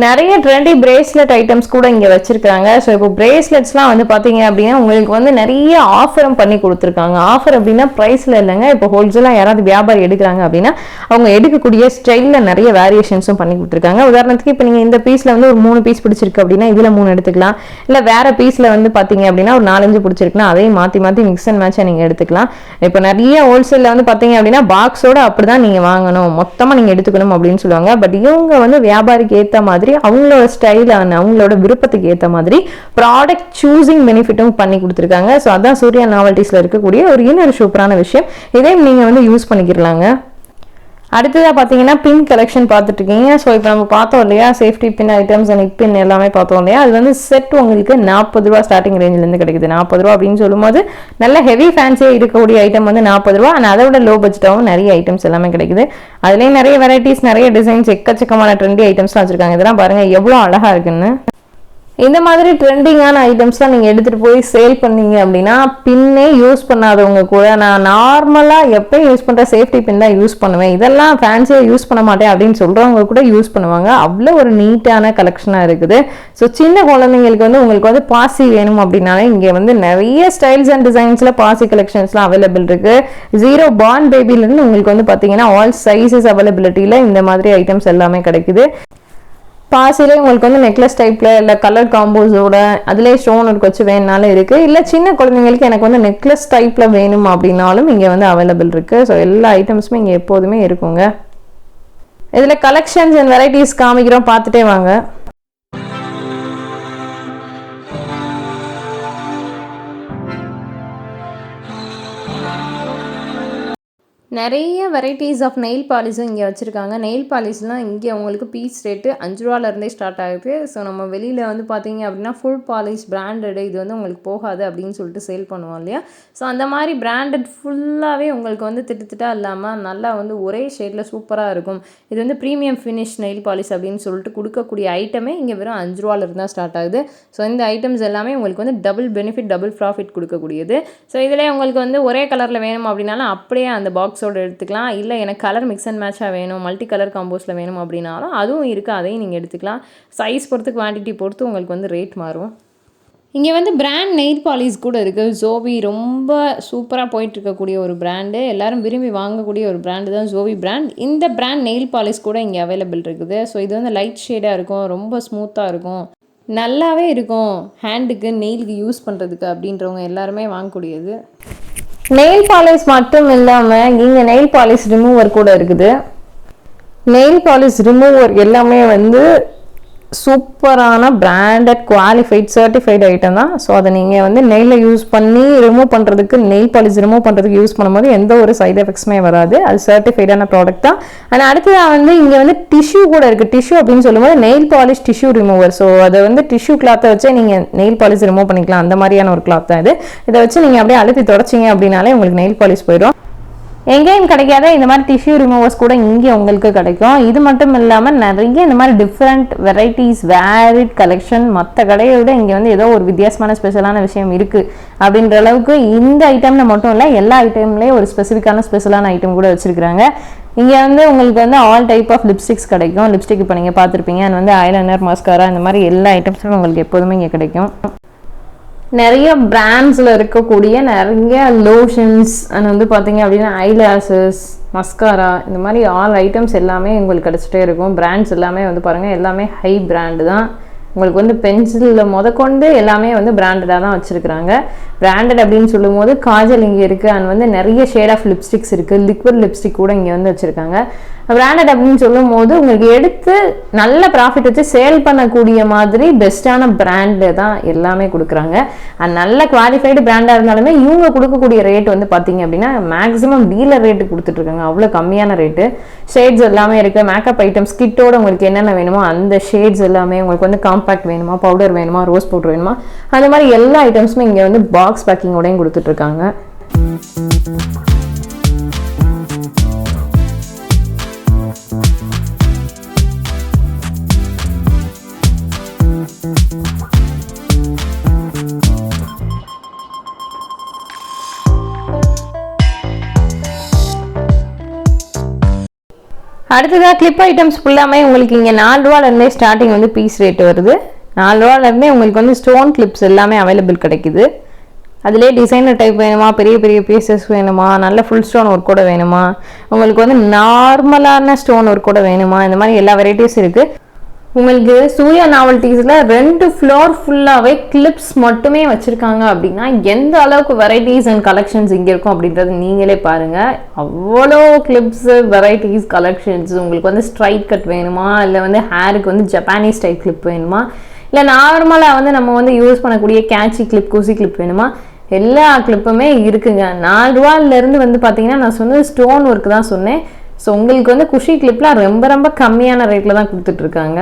நிறைய ட்ரெண்டி பிரேஸ்லெட் ஐட்டம்ஸ் கூட இங்கே வச்சிருக்காங்க. ஸோ இப்போ பிரேஸ்லெட்ஸ்லாம் வந்து பார்த்தீங்க அப்படின்னா உங்களுக்கு வந்து நிறைய ஆஃபரும் பண்ணி கொடுத்துருக்காங்க. ஆஃபர் அப்படின்னா ப்ரைஸில் இல்லைங்க. இப்போ ஹோல்சேலாக யாராவது வியாபாரி எடுக்கிறாங்க அப்படின்னா அவங்க எடுக்கக்கூடிய ஸ்டைலில் நிறைய வேரியேஷன்ஸும் பண்ணி கொடுத்துருக்காங்க. உதாரணத்துக்கு இப்போ நீங்கள் இந்த பீஸில் வந்து ஒரு 3 பீஸ் பிடிச்சிருக்கு அப்படின்னா இதில் 3 எடுத்துக்கலாம். இல்லை வேறு பீஸில் வந்து பார்த்தீங்க அப்படின்னா ஒரு 4-5 பிடிச்சிருக்குன்னா அதையும் மாற்றி மிக்ஸ் அண்ட் மேட்சாக நீங்கள் எடுத்துக்கலாம். இப்போ நிறைய ஹோல்சேலில் வந்து பார்த்தீங்க அப்படின்னா பாக்ஸோட அப்படி தான் நீங்கள் வாங்கணும், மொத்தமாக நீங்கள் எடுத்துக்கணும் அப்படின்னு சொல்லுவாங்க. பட் இவங்க வந்து வியாபாரிக்கு ஏற்ற மாதிரி அவங்களோட ஸ்டைலான அவங்களோட விருப்பத்துக்கு ஏற்ற மாதிரி ப்ராடக்ட் சூசிங் பெனிஃபிட்டும் பண்ணி கொடுத்துருக்காங்க. ஸோ அதான் சூர்யா நாவல்டிஸில் இருக்கக்கூடிய ஒரு இன்னொரு சூப்பரான விஷயம். இதையும் நீங்கள் வந்து யூஸ் பண்ணிக்கிறலாங்க. அடுத்ததாக பார்த்தீங்கன்னா பின் கலெக்ஷன் பார்த்துட்டு இருக்கீங்க. ஸோ இப்போ நம்ம பார்த்தோம் இல்லையா, சேஃப்டி பின் ஐட்டம்ஸ், நெக் பின் எல்லாமே பார்த்தோம் இல்லையா. அது வந்து செட் உங்களுக்கு 40 ரூபா ஸ்டார்டிங் ரேஞ்சிலேருந்து கிடைக்குது. 40 ரூபா அப்படின்னு சொல்லும்போது நல்ல ஹெவி ஃபேன்சியாக இருக்கக்கூடிய ஐட்டம் வந்து 40 ரூபா. ஆனால் அதை விட லோ பட்ஜெட்டாகவும் நிறைய ஐட்டம்ஸ் எல்லாமே கிடைக்குது. அதுலேயும் நிறைய வெரைட்டிஸ், நிறைய டிசைன்ஸ், எக்கச்சக்கமான ட்ரெண்டி ஐட்டம்ஸ்லாம் வச்சுருக்காங்க. இதெல்லாம் பாருங்கள் எவ்வளோ அழகாக இருக்குன்னு. இந்த மாதிரி ட்ரெண்டிங்கான ஐட்டம்ஸ்லாம் நீங்கள் எடுத்துகிட்டு போய் சேல் பண்ணீங்க அப்படின்னா பின்னே யூஸ் பண்ணாதவங்க கூட, நான் நார்மலாக எப்போயும் யூஸ் பண்ணுற சேஃப்டி பின் தான் யூஸ் பண்ணுவேன், இதெல்லாம் ஃபேன்சியாக யூஸ் பண்ண மாட்டேன் அப்படின்னு சொல்கிறவங்க கூட யூஸ் பண்ணுவாங்க. அவ்வளோ ஒரு நீட்டான கலெக்ஷனாக இருக்குது. ஸோ சின்ன குழந்தைங்களுக்கு வந்து உங்களுக்கு வந்து பாசி வேணும் அப்படின்னாலே இங்கே வந்து நிறைய ஸ்டைல்ஸ் அண்ட் டிசைன்ஸில் பாசி கலெக்ஷன்ஸ்லாம் அவைலபிள் இருக்குது. 0 பார்ன் பேபிலேருந்து உங்களுக்கு வந்து பார்த்தீங்கன்னா ஆல் சைஸஸ் அவைலபிலிட்டியில் இந்த மாதிரி ஐட்டம்ஸ் எல்லாமே கிடைக்குது. பாசிலே உங்களுக்கு வந்து நெக்லஸ் டைப்பில் இல்லை கலர் காம்போஸோட அதிலே ஸ்டோன் ஒர்க் வச்சு வேணுனாலும் இருக்குது. இல்லை சின்ன குழந்தைங்களுக்கு எனக்கு வந்து நெக்லஸ் டைப்பில் வேணும் அப்படின்னாலும் இங்கே வந்து அவைலபிள் இருக்குது. ஸோ எல்லா ஐட்டம்ஸுமே இங்கே எப்போதுமே இருக்குங்க. இதில் கலெக்ஷன்ஸ் அண்ட் வெரைட்டிஸ் காமிக்கிறோம், பார்த்துட்டே வாங்க. நிறைய வெரைட்டிஸ் ஆஃப் நெயில் பாலிஷும் இங்கே வச்சுருக்காங்க. நெயில் பாலிஷ்லாம் இங்கே உங்களுக்கு பீஸ் ரேட்டு 5 ரூபாலேருந்தே ஸ்டார்ட் ஆகுது. ஸோ நம்ம வெளியில் வந்து பார்த்தீங்க அப்படின்னா ஃபுல் பாலிஷ் பிராண்டடு இது வந்து உங்களுக்கு போகாது அப்படின்னு சொல்லிட்டு சேல் பண்ணுவோம் இல்லையா. ஸோ அந்த மாதிரி பிராண்டட் ஃபுல்லாகவே உங்களுக்கு வந்து திட்டத்திட்டாக இல்லாமல் நல்லா வந்து ஒரே ஷேடில் சூப்பராக இருக்கும். இது வந்து ப்ரீமியம் ஃபினிஷ் நெயில் பாலிஷ் அப்படின்னு சொல்லிட்டு கொடுக்கக்கூடிய ஐட்டமே இங்கே வெறும் 5 ரூபாலேருந்து தான் ஸ்டார்ட் ஆகுது. ஸோ இந்த ஐட்டம்ஸ் எல்லாமே உங்களுக்கு வந்து டபுள் பெனிஃபிட், டபுள் ப்ராஃபிட் கொடுக்கக்கூடியது. ஸோ இதில் உங்களுக்கு வந்து ஒரே கலரில் வேணும் அப்படின்னாலும் அப்படியே அந்த பாக்ஸ் எடுத்துக்கலாம். இல்லை எனக்கு கலர் மிக்ஸ் அண்ட் மேட்சாக வேணும், மல்டி கலர் காம்போஸில் வேணும் அப்படின்னாலும் அதுவும் இருக்குது, அதையும் நீங்கள் எடுத்துக்கலாம். சைஸ் பொறுத்து, குவான்டிட்டி பொறுத்து உங்களுக்கு வந்து ரேட் மாறும். இங்கே வந்து பிராண்ட் நெயில் பாலிஷ் கூட இருக்குது. ஜோவி ரொம்ப சூப்பராக போயிட்டுருக்கக்கூடிய ஒரு பிராண்டு, எல்லோரும் விரும்பி வாங்கக்கூடிய ஒரு பிராண்டு தான் ஜோவி பிராண்ட். இந்த பிராண்ட் நெயில் பாலிஷ் கூட இங்கே அவைலபிள் இருக்குது. ஸோ இது வந்து லைட் ஷேடாக இருக்கும், ரொம்ப ஸ்மூத்தாக இருக்கும், நல்லாவே இருக்கும் ஹேண்டுக்கு நெயிலுக்கு யூஸ் பண்ணுறதுக்கு அப்படின்றவங்க எல்லாருமே வாங்கக்கூடியது. நெயில் பாலிஷ் மட்டும் இல்லாமல் இங்கே நெயில் பாலிஷ் ரிமூவர் கூட இருக்குது. நெயில் பாலிஷ் ரிமூவர் எல்லாமே வந்து சூப்பரான பிராண்டட் குவாலிஃபைட் சர்டிஃபைடு ஐட்டம் தான். ஸோ அதை நீங்கள் வந்து நெயிலில் யூஸ் பண்ணி ரிமூவ் பண்ணுறதுக்கு, நெயில் பாலிஷ் ரிமூவ் பண்ணுறதுக்கு யூஸ் பண்ணும்போது எந்த ஒரு சைட் எஃபெக்ட்ஸுமே வராது. அது சர்டிஃபைடான ப்ராடக்ட் தான். ஆனால் அடுத்ததாக வந்து இங்கே வந்து டிஷ்யூ கூட இருக்குது. டிஷ்யூ அப்படின்னு சொல்லும்போது nail polish tissue remover. So அதை வந்து டிஷ்யூ கிளாத்தை வச்சே நீங்கள் நெயில் பாலிஷ் ரிமூவ் பண்ணிக்கலாம். அந்த மாதிரியான ஒரு கிளாத் தான் இது. இதை வச்சு நீங்கள் அப்படியே அழுத்தி தொடச்சிங்க அப்படின்னாலே உங்களுக்கு நெயில் பாலிஷ் போயிடும். எங்கேயும் கிடைக்காத இந்த மாதிரி டிஷ்யூ ரிமூவர்ஸ் கூட இங்கே உங்களுக்கு கிடைக்கும். இது மட்டும் இல்லாமல் நிறைய இந்த மாதிரி டிஃப்ரெண்ட் வெரைட்டிஸ், வேரிட் கலெக்ஷன், மற்ற கடையை விட இங்கே வந்து ஏதோ ஒரு வித்தியாசமான ஸ்பெஷலான விஷயம் இருக்குது அப்படின்ற அளவுக்கு இந்த ஐட்டமில் மட்டும் இல்லை, எல்லா ஐட்டம்லேயும் ஒரு ஸ்பெஷலான ஐட்டம் கூட வச்சுருக்காங்க. இங்கே வந்து உங்களுக்கு வந்து ஆல் டைப் ஆஃப் லிப்ஸ்டிக்ஸ் கிடைக்கும். லிப்ஸ்டிக் இப்போ நீங்கள் பார்த்துருப்பீங்க. அது வந்து ஐலைனர், மஸ்காரா, இந்த மாதிரி எல்லா ஐட்டம்ஸும் உங்களுக்கு எப்போதுமே இங்கே கிடைக்கும். நிறைய பிராண்ட்ஸில் இருக்கக்கூடிய நிறைய லோஷன்ஸ் அண்ட் வந்து பார்த்தீங்க அப்படின்னா ஐலாஷஸ், மஸ்காரா, இந்த மாதிரி ஆல் ஐட்டம்ஸ் எல்லாமே உங்களுக்கு கிடச்சிட்டே இருக்கும். பிராண்ட்ஸ் எல்லாமே வந்து பாருங்கள், எல்லாமே ஹை பிராண்டு தான். உங்களுக்கு வந்து பென்சிலில் முதற்கொண்டு எல்லாமே வந்து பிராண்டடாக தான் வச்சுருக்குறாங்க. பிராண்டட் அப்படின்னு சொல்லும் போது காஜல் இங்கே இருக்குது. அண்ட் வந்து நிறைய ஷேட் ஆஃப் லிப்ஸ்டிக்ஸ் இருக்குது. லிக்விட் லிப்ஸ்டிக் கூட இங்கே வந்து வச்சுருக்காங்க. பிராண்டட் அப்படின்னு சொல்லும் போது உங்களுக்கு எடுத்து நல்ல ப்ராஃபிட் வச்சு சேல் பண்ணக்கூடிய மாதிரி பெஸ்ட்டான பிராண்டு தான் எல்லாமே கொடுக்குறாங்க. அண்ட் நல்ல குவாலிஃபைடு பிராண்டாக இருந்தாலுமே இவங்க கொடுக்கக்கூடிய ரேட் வந்து பார்த்தீங்க அப்படின்னா மேக்ஸிமம் டீலர் ரேட்டு கொடுத்துட்ருக்காங்க. அவ்வளோ கம்மியான ரேட்டு. ஷேட்ஸ் எல்லாமே இருக்குது. மேக்கப் ஐட்டம்ஸ் கிட்டோட உங்களுக்கு என்னென்ன வேணுமோ அந்த ஷேட்ஸ் எல்லாமே, உங்களுக்கு வந்து காம்பேக்ட் வேணுமா, பவுடர் வேணுமா, ரோஸ் பவுடர் வேணுமா, அந்த மாதிரி எல்லா ஐட்டம்ஸுமே இங்கே வந்து பாக்ஸ் பேக்கிங்கோடையும் கொடுத்துட்ருக்காங்க. அடுத்ததாக கிளிப் ஐட்டம்ஸ் ஃபுல்லாமே உங்களுக்கு இங்கே 4 ரூபாலேருந்தே ஸ்டார்டிங் வந்து பீஸ் ரேட் வருது. 4 ரூபாலேருந்தே உங்களுக்கு வந்து ஸ்டோன் கிளிப்ஸ் எல்லாமே அவைலபிள் கிடைக்குது. அதிலே டிசைனர் டைப் வேணுமா, பெரிய பெரிய பீசஸ் வேணுமா, நல்ல ஃபுல் ஸ்டோன் ஒர்க் கூட வேணுமா, உங்களுக்கு வந்து நார்மலான ஸ்டோன் ஒர்க் கூட வேணுமா, இந்த மாதிரி எல்லா வெரைட்டிஸ் இருக்குது. உங்களுக்கு சூர்யா நாவல்டிஸில் 2 ஃப்ளோர் ஃபுல்லாகவே கிளிப்ஸ் மட்டுமே வச்சுருக்காங்க அப்படின்னா எந்த அளவுக்கு வெரைட்டிஸ் அண்ட் கலெக்ஷன்ஸ் இங்கே இருக்கும் அப்படின்றது நீங்களே பாருங்கள். அவ்வளோ கிளிப்ஸு, வெரைட்டிஸ், கலெக்ஷன்ஸ். உங்களுக்கு வந்து ஸ்ட்ரைட் கட் வேணுமா, இல்லை வந்து ஹேருக்கு வந்து ஜப்பானீஸ் டைப் கிளிப் வேணுமா, இல்லை நார்மலாக வந்து நம்ம வந்து யூஸ் பண்ணக்கூடிய கேட்சி கிளிப், குசி கிளிப் வேணுமா, எல்லா கிளிப்புமே இருக்குங்க. 4 ரூபாயிலேருந்து வந்து பார்த்தீங்கன்னா நான் சொன்னது ஸ்டோன் ஒர்க் தான் சொன்னேன். ஸோ உங்களுக்கு வந்து குஷி கிளிப்லாம் ரொம்ப ரொம்ப கம்மியான ரேட்டில் தான் கொடுத்துட்ருக்காங்க.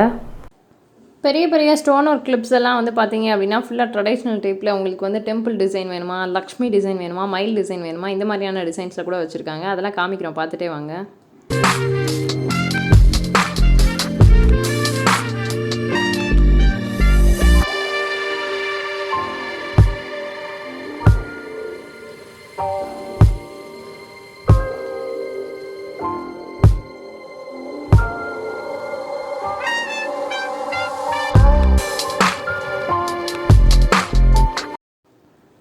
பெரிய பெரிய ஸ்டோன் ஒர்க் கிளிப்ஸ் எல்லாம் வந்து பார்த்தீங்க அப்படின்னா ஃபுல்லாக ட்ரெடிஷ்னல் டைப்பில் உங்களுக்கு வந்து டெம்பிள் டிசைன் வேணுமா, லக்ஷ்மி டிசைன் வேணுமா, மயில் டிசைன் வேணுமா, இந்த மாதிரியான டிசைன்ஸில் கூட வச்சுருக்காங்க. அதெல்லாம் காமிக்கிறோம், பார்த்துட்டே வாங்க.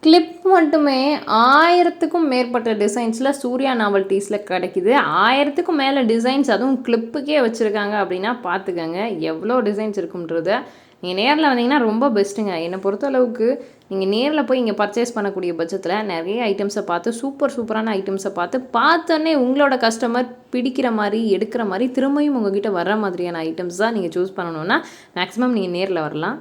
கிளிப் மட்டுமே 1000க்கும் மேற்பட்ட டிசைன்ஸில் சூர்யா நாவல்டிஸில் கிடைக்குது. 1000க்கும் மேலே டிசைன்ஸ், அதுவும் கிளிப்புக்கே வச்சுருக்காங்க அப்படின்னா பார்த்துக்கங்க எவ்வளோ டிசைன்ஸ் இருக்குன்றத. நீங்கள் நேரில் வந்தீங்கன்னா ரொம்ப பெஸ்ட்டுங்க. என்னை பொறுத்தளவுக்கு நீங்கள் நேரில் போய் இங்கே பர்ச்சேஸ் பண்ணக்கூடிய பட்சத்தில் நிறைய ஐட்டம்ஸை பார்த்து சூப்பரான ஐட்டம்ஸை பார்த்தோன்னே உங்களோட கஸ்டமர் பிடிக்கிற மாதிரி, எடுக்கிற மாதிரி, திரும்பியும் உங்ககிட்ட வர்ற மாதிரியான ஐட்டம்ஸ் தான் நீங்கள் சூஸ் பண்ணணுன்னா மேக்ஸிமம் நீங்கள் நேரில் வரலாம்.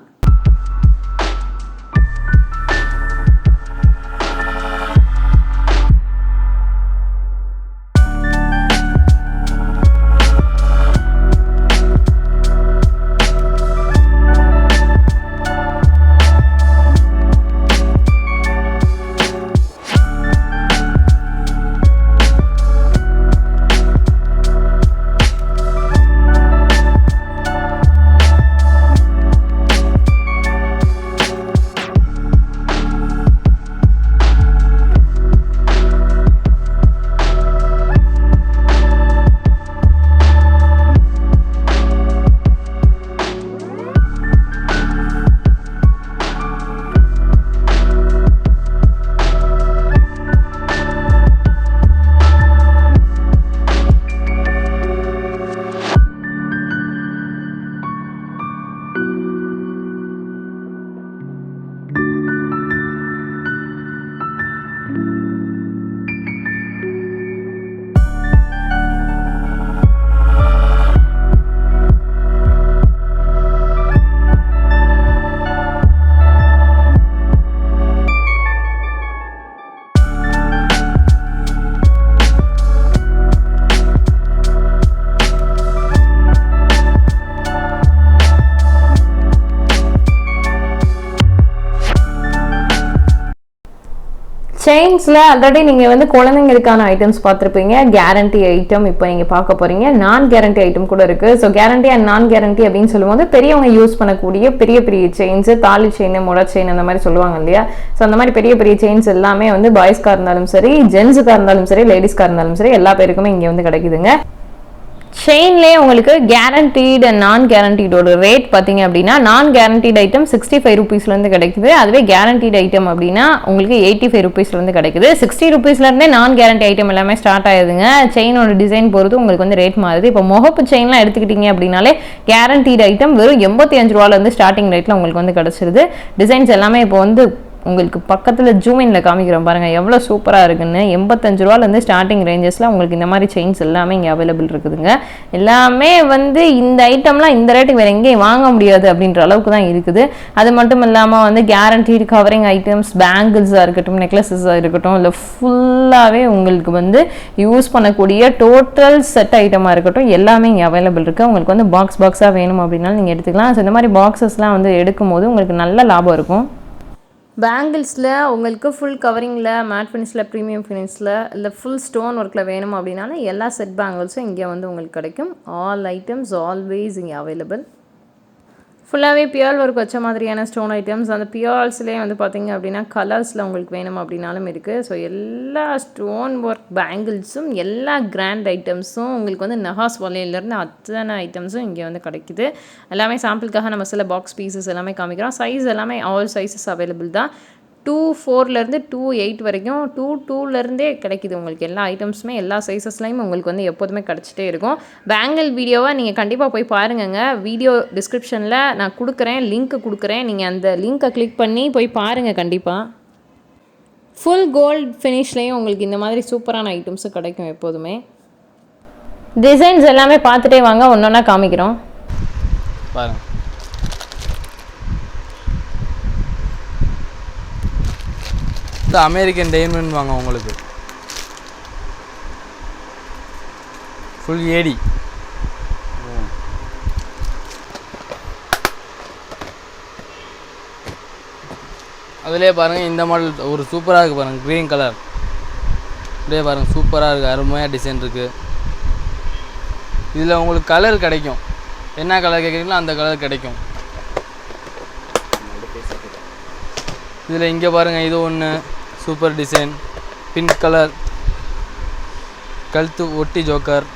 செயின்ஸில் ஆல்ரெடி நீங்கள் வந்து குழந்தைங்களுக்கான ஐட்டம்ஸ் பார்த்துருப்பீங்க. கேரண்டி ஐட்டம் இப்போ நீங்கள் பார்க்க போகிறீங்க. நான் கேரண்டி ஐட்டம் கூட இருக்குது. ஸோ கேரண்டி அண்ட் நான் கேரண்டி அப்படின்னு சொல்லும்போது பெரியவங்க யூஸ் பண்ணக்கூடிய பெரிய பெரிய செயின்ஸு, தாலி செயின், முட செயின் அந்த மாதிரி சொல்லுவாங்க இல்லையா. ஸோ அந்த மாதிரி பெரிய பெரிய செயின்ஸ் எல்லாமே வந்து பாய்ஸ்க்காக இருந்தாலும் சரி, ஜென்ஸுக்காக இருந்தாலும் சரி, லேடிஸ்க்காக இருந்தாலும் சரி, எல்லா பேருக்குமே இங்கே வந்து கிடைக்குதுங்க. செயின்லேயே உங்களுக்கு கேரண்டீட் அண்ட் நான் கேரண்டீடோட ரேட் பார்த்தீங்க அப்படின்னா, நான் கேரண்டீட் ஐட்டம் 65 ரூபீஸ்லேருந்து கிடைக்குது. அதுவே கேரண்டீட் ஐட்டம் அப்படின்னா உங்களுக்கு 85 ரூபீஸ்லேருந்து கிடைக்குது. 60 ரூபீஸ்லேருந்தே நான் கேரண்டி ஐட்டம் எல்லாமே ஸ்டார்ட் ஆகுதுங்க. செயினோட டிசைன் பொறுத்து உங்களுக்கு வந்து ரேட் மாறுது. இப்போ முகப்பு செயின்லாம் எடுத்துக்கிட்டீங்க அப்படின்னாலே கேரண்டீட் ஐட்டம் வெறும் 85 ரூபாலேருந்து ஸ்டார்டிங் ரேட்டில் உங்களுக்கு வந்து கிடச்சிருது. டிசைன்ஸ் எல்லாமே இப்போ வந்து உங்களுக்கு பக்கத்தில் ஜூமின்ல காமிக்கிறோம் பாருங்கள், எவ்வளோ சூப்பராக இருக்குன்னு. 85 ரூபாலேருந்து ஸ்டார்டிங் ரேஞ்சஸில் உங்களுக்கு இந்த மாதிரி செயின்ஸ் எல்லாமே இங்கே அவைலபிள் இருக்குதுங்க. எல்லாமே வந்து இந்த ஐட்டம்லாம் இந்த ரேட்டுக்கு வேறு எங்கேயும் வாங்க முடியாது அப்படின்ற அளவுக்கு தான் இருக்குது. அது மட்டும் இல்லாமல் வந்து கேரண்டீடு கவரிங் ஐட்டம்ஸ், பேங்கிள்ஸாக இருக்கட்டும், நெக்லஸஸாக இருக்கட்டும், இல்லை ஃபுல்லாகவே உங்களுக்கு வந்து யூஸ் பண்ணக்கூடிய டோட்டல் செட் ஐட்டமாக இருக்கட்டும், எல்லாமே இங்கே அவைலபிள் இருக்குது. உங்களுக்கு வந்து பாக்ஸாக வேணும் அப்படின்னாலும் நீங்கள் எடுத்துக்கலாம். ஸோ இந்த மாதிரி பாக்ஸஸ்லாம் வந்து எடுக்கும்போது உங்களுக்கு நல்ல லாபம் இருக்கும். பேங்கிள்ஸில் உங்களுக்கு ஃபுல் கவரிங்கில், மேட் ஃபினிஷில், ப்ரீமியம் ஃபினிஷில், இல்லை ஃபுல் ஸ்டோன் ஒர்க்கில் வேணும் அப்படின்னாலும் எல்லா செட் பேங்கிள்ஸும் இங்கே வந்து உங்களுக்கு கிடைக்கும். ஆல் ஐட்டம்ஸ் ஆல்வேஸ் இங்கே அவைலபிள். ஃபுல்லாகவே பியர் ஒர்க் வச்ச மாதிரியான ஸ்டோன் ஐட்டம்ஸ். அந்த பியர்ஸ்லேயே வந்து பார்த்திங்க அப்படின்னா கலர்ஸில் உங்களுக்கு வேணும் அப்படின்னாலும் இருக்குது. ஸோ எல்லா ஸ்டோன் ஒர்க் பேங்கிள்ஸும், எல்லா கிராண்ட் ஐட்டம்ஸும் உங்களுக்கு வந்து நகாஸ் வலையிலேருந்து அத்தனை ஐட்டம்ஸும் இங்கே வந்து கிடைக்குது. எல்லாமே சாம்பிளுக்காக நம்ம சில பாக்ஸ் பீசஸ் எல்லாமே காமிக்கிறோம். சைஸ் எல்லாமே ஆல் சைஸஸ் அவைலபிள் தான். 2.4லேருந்து 2.8 வரைக்கும், 2.2லேருந்தே கிடைக்கிது உங்களுக்கு எல்லா ஐட்டம்ஸுமே. எல்லா சைஸஸ்லையும் உங்களுக்கு வந்து எப்போதுமே கிடச்சிட்டே இருக்கும். பேங்கிள் வீடியோவை நீங்கள் கண்டிப்பாக போய் பாருங்கங்க. வீடியோ டிஸ்கிரிப்ஷனில் நான் கொடுக்குறேன், லிங்க் கொடுக்குறேன். நீங்கள் அந்த லிங்க்கை கிளிக் பண்ணி போய் பாருங்கள் கண்டிப்பாக. ஃபுல் கோல்டு ஃபினிஷ்லேயும் உங்களுக்கு இந்த மாதிரி சூப்பரான ஐட்டம்ஸும் கிடைக்கும் எப்போதுமே. டிசைன்ஸ் எல்லாமே பார்த்துட்டே வாங்க, ஒன்று ஒன்றா காமிக்கிறோம் பாருங்கள். இந்த அமெரிக்கன் டைமண்ட் வாங்க உங்களுக்கு ஃபுல் ஏடி. அதிலே பாருங்கள் இந்த மாடல் ஒரு சூப்பராக இருக்குது பாருங்கள், க்ரீன் கலர். அப்படியே பாருங்கள் சூப்பராக இருக்குது, அருமையாக டிசைன் இருக்குது. இதில் உங்களுக்கு கலர் கிடைக்கும், என்ன கலர் கேட்குறீங்களோ அந்த கலர் கிடைக்கும். இதில் இங்கே பாருங்கள், இது ஒன்று சூப்பர் டிசைன், பிங்க் கலர், கழுத்து ஒட்டி ஜோக்கர்.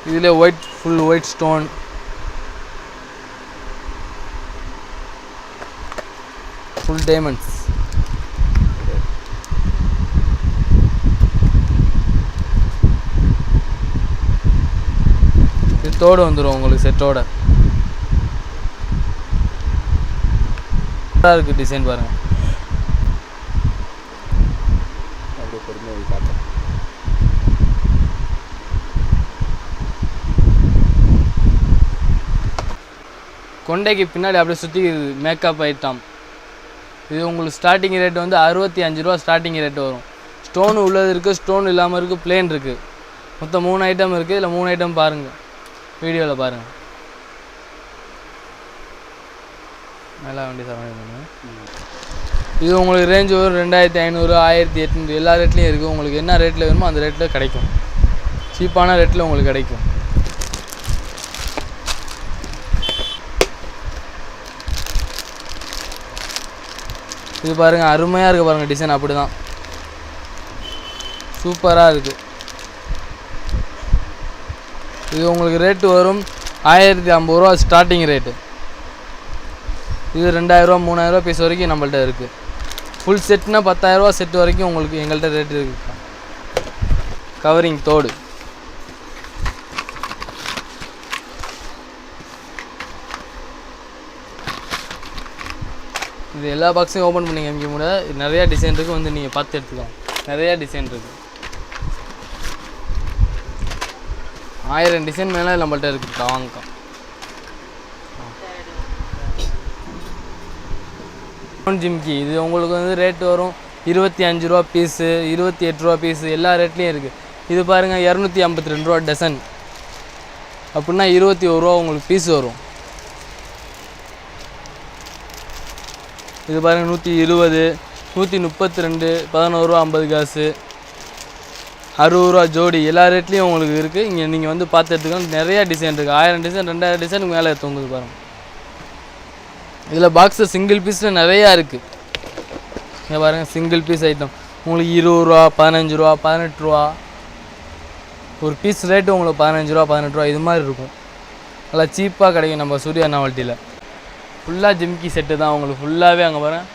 இதில் white, full white stone, full diamonds. இது தோடு வந்துடும் உங்களுக்கு செட்டோட. இருக்குது டிசைன் பாருங்கள். அப்படியே பொறுமையாக பார்த்தேன். கொண்டைக்கு பின்னாடி அப்படியே சுற்றி மேக்கப் ஐட்டம். இது உங்களுக்கு ஸ்டார்டிங் ரேட் வந்து 65 ரூபா ஸ்டார்டிங் ரேட் வரும். ஸ்டோன் உள்ளது இருக்குது, ஸ்டோன் இல்லாமல் இருக்குது, பிளேன் இருக்குது. மொத்தம் 3 ஐட்டம் இருக்குது. இதில் 3 ஐட்டம் பாருங்கள், வீடியோவில் பாருங்கள். நல்லா வண்டி சமையல். இது உங்களுக்கு ரேஞ்ச் வரும் 2500, 1800 எல்லா ரேட்லேயும் இருக்குது. உங்களுக்கு என்ன ரேட்டில் வேணுமோ அந்த ரேட்டில் கிடைக்கும். சீப்பான ரேட்டில் உங்களுக்கு கிடைக்கும். இது பாருங்கள் அருமையாக இருக்குது பாருங்கள், டிசைன் அப்படி தான் சூப்பராக இருக்குது. இது உங்களுக்கு ரேட்டு வரும் 1050 ரூபா ஸ்டார்டிங் ரேட்டு. இது 2000 ரூபா 3000 ரூபா பீஸ் வரைக்கும் நம்மள்ட்ட இருக்குது. ஃபுல் செட்னா 10,000 ரூபா செட் வரைக்கும் உங்களுக்கு எங்கள்கிட்ட ரேட்டு இருக்குது. கவரிங் தோடு. இது எல்லா பாக்ஸையும் ஓப்பன் பண்ணி காமிக்க முடியாது, நிறையா டிசைன் இருக்குது. வந்து நீங்கள் பார்த்து எடுத்துக்கலாம், நிறையா டிசைன் இருக்குது. 1000 டிசைன் மேலே நம்மள்ட்ட இருக்குது. வாங்கலாம். ஜிம்கி இது உங்களுக்கு வந்து ரேட்டு வரும் 25 ரூபா பீஸு, 28 ரூபா பீஸு, எல்லா ரேட்லேயும் இருக்குது. இது பாருங்கள் 252 ரூபா டசன், அப்படின்னா 21 ரூபா உங்களுக்கு பீஸ் வரும். இது பாருங்கள் 120, 132, 11 ரூபா 50 காசு, 60 ரூபா ஜோடி. எல்லா ரேட்லேயும் உங்களுக்கு இருக்குது. இங்கே நீங்கள் வந்து பார்த்து எடுத்துக்கலாம். நிறையா டிசைன் இருக்குது. 1000 டிசைன் 2000 டிசைனுக்கு மேலே தொங்குது பாருங்கள். இதில் பாக்ஸு சிங்கிள் பீஸில் நிறையா இருக்குது. இங்கே பாருங்கள் சிங்கிள் பீஸ் ஐட்டம் உங்களுக்கு 20 ரூபா, 15 ரூபா, 18 ரூபா. ஒரு பீஸ் ரேட்டு உங்களுக்கு 15 ரூபா, 18 ரூபா இது மாதிரி இருக்கும். நல்லா சீப்பாக கிடைக்கும் நம்ம சூர்யா நாவல்ட்டியில். ஃபுல்லாக ஜிம்கி செட்டு தான் உங்களுக்கு ஃபுல்லாகவே. அங்கே பாருங்கள்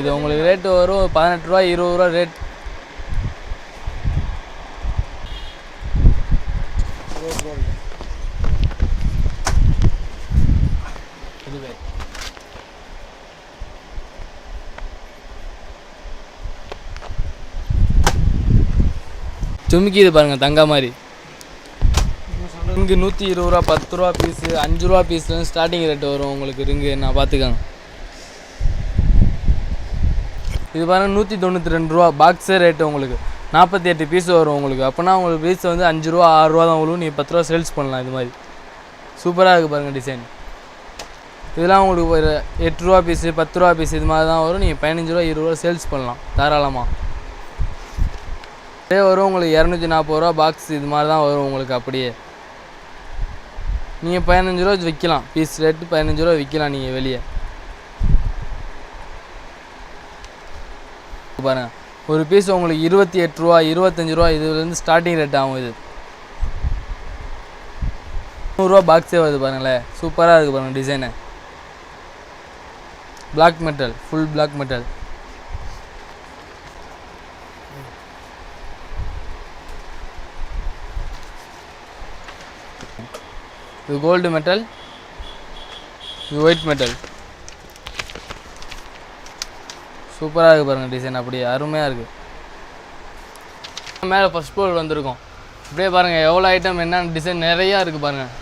இது உங்களுக்கு ரேட்டு வரும் 18 ரூபா, 20 ரூபா ரேட். சுமிக்கி இது பாருங்கள் தங்கா மாதிரி. ரிங்கு 120 ரூபா, 10 ரூபா பீஸு, 5 ரூபா பீஸ்லேருந்து ஸ்டார்டிங் ரேட்டு வரும் உங்களுக்கு ரிங்கு. நான் பார்த்துக்கோங்க. இது பாருங்கள் 192 ரூபா பாக்ஸே ரேட்டு உங்களுக்கு 48 பீஸ் வரும் உங்களுக்கு. அப்போனா உங்களுக்கு பீஸ் வந்து 5 ரூபா 6 ரூபா தான் உங்களுக்கு. நீங்கள் 10 ரூபா சேல்ஸ் பண்ணலாம். இது மாதிரி சூப்பராக இருக்குது பாருங்கள் டிசைன். இதெல்லாம் உங்களுக்கு ஒரு 8 ரூபா பீஸு, 10 ரூபா பீஸ் இது மாதிரி தான் வரும். நீங்கள் 15 ரூபா 20 ரூபா சேல்ஸ் பண்ணலாம் தாராளமாக. இதே வரும் உங்களுக்கு 240 ரூபா பாக்ஸ் இது மாதிரி தான் வரும் உங்களுக்கு. அப்படியே நீங்கள் 15 ரூபா விற்கலாம். பீஸ் ரேட்டு 15 ரூபா விற்கலாம் நீங்கள் வெளியே. பாருங்கள் ஒரு பீஸ் உங்களுக்கு 28 ரூபா, 25 ரூபா இதுலேருந்து ஸ்டார்டிங் ரேட் ஆகும். இது 100 ரூபா பாக்ஸே வருது பாருங்களேன். சூப்பராக இருக்குது பாருங்கள் design. Black metal, full black metal. இது கோல்டு மெட்டல், இது ஒயிட் மெட்டல். சூப்பராக இருக்குது பாருங்கள் டிசைன். அப்படியே அருமையாக இருக்குது. மேலே ஃபஸ்ட் ஃப்ளோர் வந்திருக்கோம். அப்படியே பாருங்கள் எவ்வளோ ஐட்டம் என்னென்ன டிசைன் நிறையா இருக்குது பாருங்கள்.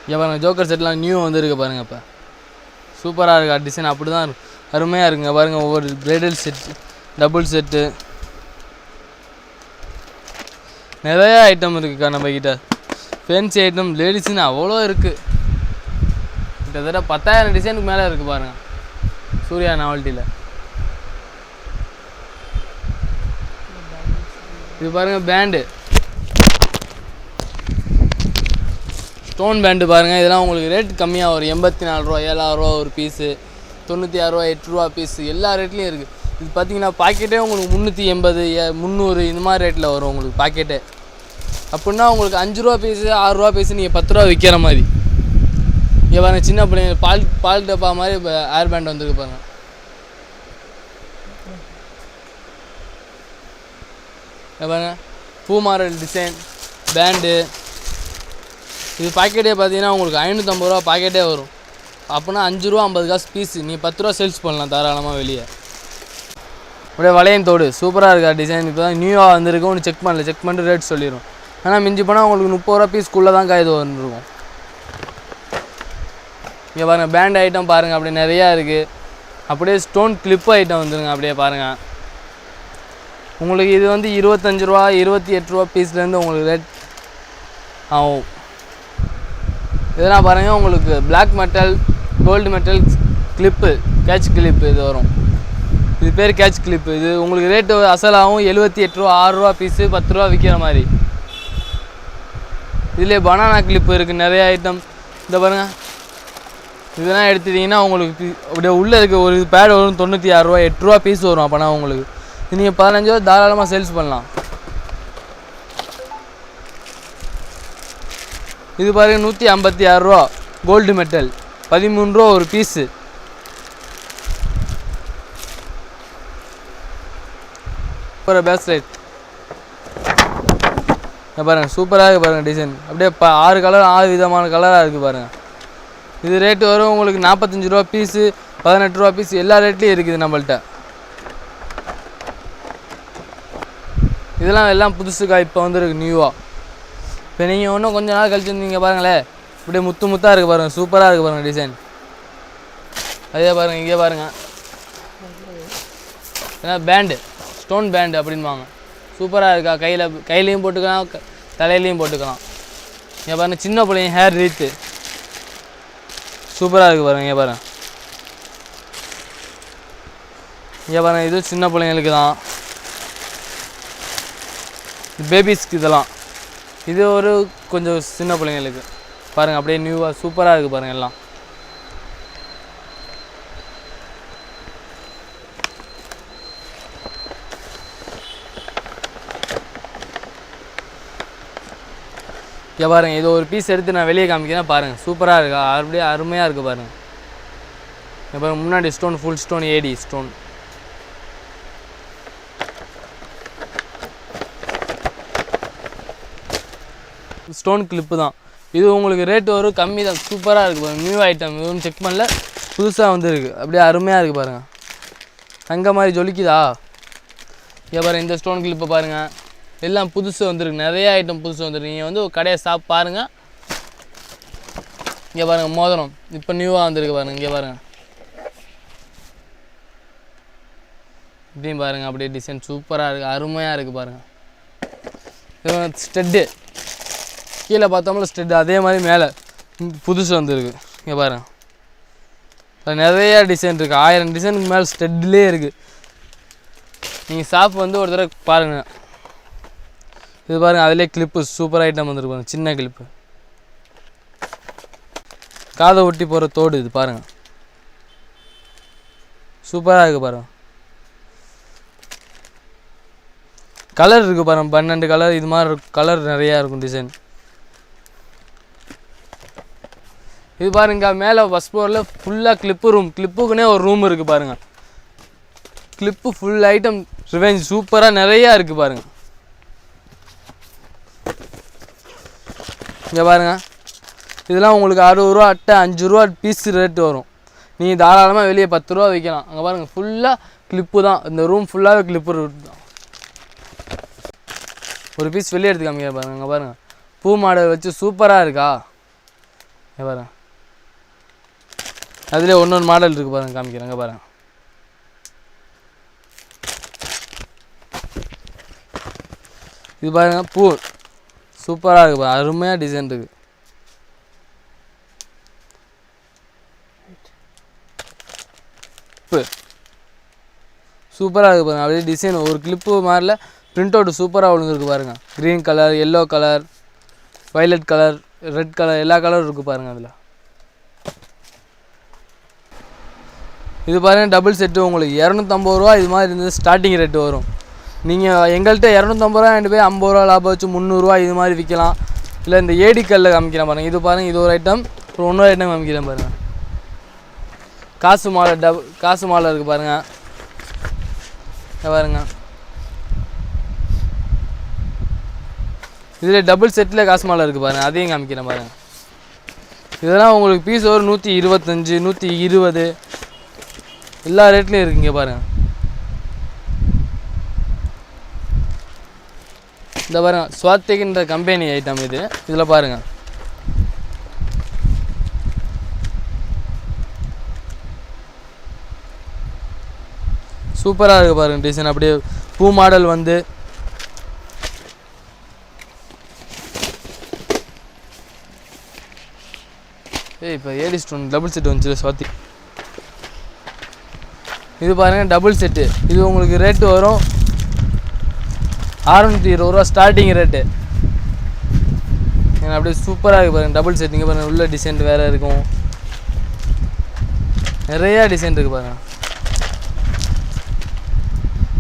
இங்கே பாருங்கள் ஜோக்கர் செட்லாம் நியூ வந்துருக்கு பாருங்கள். இப்போ சூப்பராக இருக்கா டிசைன். அப்படி தான் இருக்கும். அருமையாக இருக்குங்க பாருங்கள். ஒவ்வொரு பிரைடல் செட்டு, டபுள் செட்டு நிறையா ஐட்டம் இருக்குக்கா நம்மக்கிட்ட. ஃபேன்சி ஐட்டம் லேடிஸ்ன்னு அவ்வளோ இருக்குது. கிட்டத்தட்ட 10,000 டிசைனுக்கு மேலே இருக்குது பாருங்கள் சூர்யா நாவல்ட்டியில். இது பாருங்கள் பேண்டு, ஸ்டோன் பேண்டு பாருங்கள். இதெல்லாம் உங்களுக்கு ரேட் கம்மியாக வரும். 84 ரூபா, 7,000 ரூபா ஒரு பீஸு, 96 ரூபா, 8 ரூபா பீஸு எல்லா ரேட்லேயும் இருக்குது. இது பார்த்தீங்கன்னா பாக்கெட்டே உங்களுக்கு 380, 300 இந்த மாதிரி ரேட்டில் வரும் உங்களுக்கு பாக்கெட்டே. அப்படின்னா உங்களுக்கு 5 ரூபா பீஸு, 6 ரூபா பீஸு நீங்கள் 10 ரூபா விற்கிற மாதிரி. இங்கே பாருங்கள் சின்ன பிள்ளைங்க பால் டப்பா மாதிரி இப்போ ஏர் பேண்ட் வந்துருக்கு பாருங்கள். பாருங்கள் பூ மாரல் டிசைன் பேண்டு. இது பாக்கெட்டே பார்த்தீங்கன்னா உங்களுக்கு 550 ரூபா பாக்கெட்டே வரும். அப்படின்னா 5 ரூபா 50 காசு பீஸு. நீங்கள் 10 ரூபா சேல்ஸ் பண்ணலாம் தாராளமாக வெளியே. அப்படியே வளையம் தோடு சூப்பராக இருக்கா டிசைன். இப்போ தான் நியூவாக வந்திருக்கு. ஒன்று செக் பண்ணிட்டு ரேட் சொல்லிடும். ஆனால் மிஞ்சி போனால் உங்களுக்கு 30 ரூபா பீஸ்க்குள்ளே தான் இது வந்துருக்கும். இங்கே பாருங்கள் பேண்ட் ஐட்டம் பாருங்கள். அப்படியே நிறையா இருக்குது. அப்படியே ஸ்டோன் கிளிப்பு ஐட்டம் வந்துருங்க. அப்படியே பாருங்கள் உங்களுக்கு இது வந்து 25 ரூபா, 28 ரூபா பீஸ்லேருந்து உங்களுக்கு ரேட் ஆகும். இதெல்லாம் பாருங்கள் உங்களுக்கு black metal, gold metal clip, catch clip இது வரும். இது பேர் கேட்ச் கிளிப்பு. இது உங்களுக்கு ரேட்டு அசலாகும் 78 ரூபா, 6 ரூபா பீஸு, 10 ரூபா விற்கிற மாதிரி. இதிலே பனானா கிளிப்பு இருக்குது நிறைய ஐட்டம். இந்த பாருங்கள் இதெல்லாம் எடுத்துட்டிங்கன்னா உங்களுக்கு அப்படியே உள்ளே இருக்க ஒரு பேட் வரும் 96 ரூபா, 8 ரூபா பீஸ் வரும். அப்போனா உங்களுக்கு இது நீங்கள் 15 ரூபா தாராளமாக சேல்ஸ் பண்ணலாம். இது பாருங்கள் 156 ரூபா கோல்டு மெட்டல், 13 ரூபா ஒரு பீஸு. சூப்பராக பேஸ்லைட் பாருங்கள். சூப்பராக இருக்குது பாருங்கள் டிசைன். அப்படியே 6 கலர் 6 விதமான கலராக இருக்குது பாருங்கள். இது ரேட்டு வரும் உங்களுக்கு 45 ரூபா பீஸு, 18 ரூபா பீஸு எல்லா ரேட்லேயும் இருக்குது நம்மள்கிட்ட. இதெல்லாம் எல்லாம் புதுசுக்கா இப்போ வந்துருக்கு நியூவாக. இப்போ நீங்கள் இன்னும் கொஞ்ச நாள் கழிச்சு நீங்கள் பாருங்களேன், இப்படியே முத்து முத்தாக இருக்குது பாருங்கள், சூப்பராக இருக்குது பாருங்கள் டிசைன். அதே பாருங்கள், இங்கே பாருங்கள், ஏன்னா பேண்டு, ஸ்டோன் பேண்டு அப்படின்வாங்க. சூப்பராக இருக்கா, கையிலையும் போட்டுக்கலாம், தலையிலையும் போட்டுக்கலாம். இங்கே பாருங்கள், சின்ன பிள்ளைங்க ஹேர் ரீத்து சூப்பராக இருக்குது பாருங்கள். இங்கே பாருங்கள், இங்கே பாருங்கள், இது சின்ன பிள்ளைங்களுக்கு தான், பேபிஸ்க்கு இதெல்லாம். இது ஒரு கொஞ்சம் சின்ன பிள்ளைங்களுக்கு பாருங்கள், அப்படியே நியூவாக சூப்பராக இருக்குது பாருங்கள் எல்லாம். இங்கே பாருங்கள், இது ஒரு பீஸ் எடுத்து நான் வெளியே காமிக்கிறேன் பாருங்கள், சூப்பராக இருக்கா, அப்படியே அருமையாக இருக்குது பாருங்கள். இங்கே பாருங்கள், முன்னாடி stone full stone AD stone. Stone clip தான் இது. உங்களுக்கு ரேட்டு வரும் கம்மி தான், சூப்பராக இருக்குது பாருங்கள். நியூ ஐட்டம், இதுவும் செக் பண்ணல, புதுசாக வந்துருக்கு, அப்படியே அருமையாக இருக்குது பாருங்கள். தங்க மாதிரி ஜொலிக்குதா. இங்கே பாருங்கள், இந்த ஸ்டோன் கிளிப்பை பாருங்கள், எல்லாம் புதுசு வந்துருக்கு, நிறைய ஐட்டம் புதுசு வந்துருக்கு. நீங்கள் வந்து ஒரு கடையை ஷாப் பாருங்கள். இங்கே பாருங்கள், மோதிரம் இப்போ நியூவாக வந்துருக்கு பாருங்கள். இங்கே பாருங்கள், இப்படியும் பாருங்கள், அப்படியே டிசைன் சூப்பராக இருக்குது, அருமையாக இருக்குது பாருங்கள். இது ஸ்டெட்டு, கீழே பார்த்தோம்ல ஸ்டெட்டு, அதே மாதிரி மேலே புதுசு வந்துருக்கு. இங்கே பாருங்கள், நிறையா டிசைன் இருக்குது, 1000 டிசைனுக்கு மேலே ஸ்டெட்லேயே இருக்குது. நீங்கள் ஷாப் வந்து ஒரு தடவை பாருங்கள். இது பாருங்கள், அதிலே கிளிப்பு சூப்பர் ஐட்டம் வந்துருக்கு பாருங்கள், சின்ன கிளிப்பு, காதை ஒட்டி போகிற தோடு. இது பாருங்கள், சூப்பராக இருக்குது பாருங்கள். கலர் இருக்குது பாருங்கள், 12 கலர், இது மாதிரி கலர் நிறையா இருக்கும் டிசைன். இது பாருங்க, மேலே ஃபஸ்ட் ஃப்ளோரில் ஃபுல்லாக கிளிப்பு ரூம், கிளிப்புக்குன்னே ஒரு ரூம் இருக்குது பாருங்கள். கிளிப்பு ஃபுல் ஐட்டம் ரிவெஞ்ச் சூப்பராக நிறையா இருக்குது பாருங்கள். இங்கே பாருங்கள், இதெல்லாம் உங்களுக்கு 60 ரூபா அட்டை, 5 ரூபா பீஸ் ரேட்டு வரும். நீங்கள் தாராளமாக வெளியே 10 ரூபா விற்கலாம். அங்கே பாருங்கள், ஃபுல்லாக கிளிப்பு தான், இந்த ரூம் ஃபுல்லாகவே கிளிப்பு தான். ஒரு பீஸ் வெளியே எடுத்து காமிக்க பாருங்கள். அங்கே பாருங்கள், பூ மாடல் வச்சு சூப்பராக இருக்கா. இங்கே பாருங்கள், அதிலே ஒன்று மாடல் இருக்குது பாருங்கள், காமிக்கிறேன். அங்கே பாருங்கள், இது பாருங்கள், பூ சூப்பராக இருக்குது பாருங்கள், அருமையாக டிசைன் இருக்குது. சூப்பராக இருக்குது பாருங்கள், அப்படியே டிசைன் ஒரு கிளிப்பு மாதிரில பிரிண்ட் அவுட் சூப்பராக விழுந்துருக்கு பாருங்கள். Green colour, yellow colour, violet colour, red colour, எல்லா கலரும் இருக்குது பாருங்கள் அதில். இது பாருங்கள், டபுள் செட்டு உங்களுக்கு 250 ரூபா இது மாதிரி இருந்தது ஸ்டார்டிங் ரேட்டு வரும். நீங்கள் எங்கள்கிட்ட 250 ரூபா வாங்கிட்டு போய் 50 ரூபா லாபம் வச்சு 300 ரூபா இது மாதிரி விற்கலாம். இல்லை இந்த ஏடிக்கல்லில் காமிக்கிறேன் பாருங்கள். இது பாருங்கள், இது ஒரு ஐட்டம், அப்புறம் இன்னொரு ஐட்டம் காமிக்கிறேன் பாருங்கள். காசு மாலை, காசு மாலை இருக்குது பாருங்கள். பாருங்கள், இதில் டபுள் செட்டில் காசு மாலை இருக்குது பாருங்கள், அதையும் காமிக்கிறேன் பாருங்கள். இதெல்லாம் உங்களுக்கு பீஸ் ஒரு 125, 120 எல்லா ரேட்லேயும் இருக்குங்க பாருங்கள். இந்த பாருங்கள், ஸ்வாத்திக்ன்ற கம்பெனி ஐட்டம் இது. இதில் பாருங்கள், சூப்பராக இருக்குது பாருங்கள் டிசைன். அப்படியே பூ மாடல் வந்து இப்போ ஏடி ஸ்டோன் டபுள் செட்டு வந்துச்சு ஸ்வாத்தி. இது பாருங்கள், டபுள் செட்டு. இது உங்களுக்கு ரேட்டு வரும் 620 ரூபா ஸ்டார்டிங் ரேட்டு. அப்படியே சூப்பராக இருக்குது பாருங்கள் டபுள் செட். இங்கே பாருங்கள், உள்ள டிசைன் வேறு இருக்கும், நிறையா டிசைன் இருக்குது பாருங்கள்.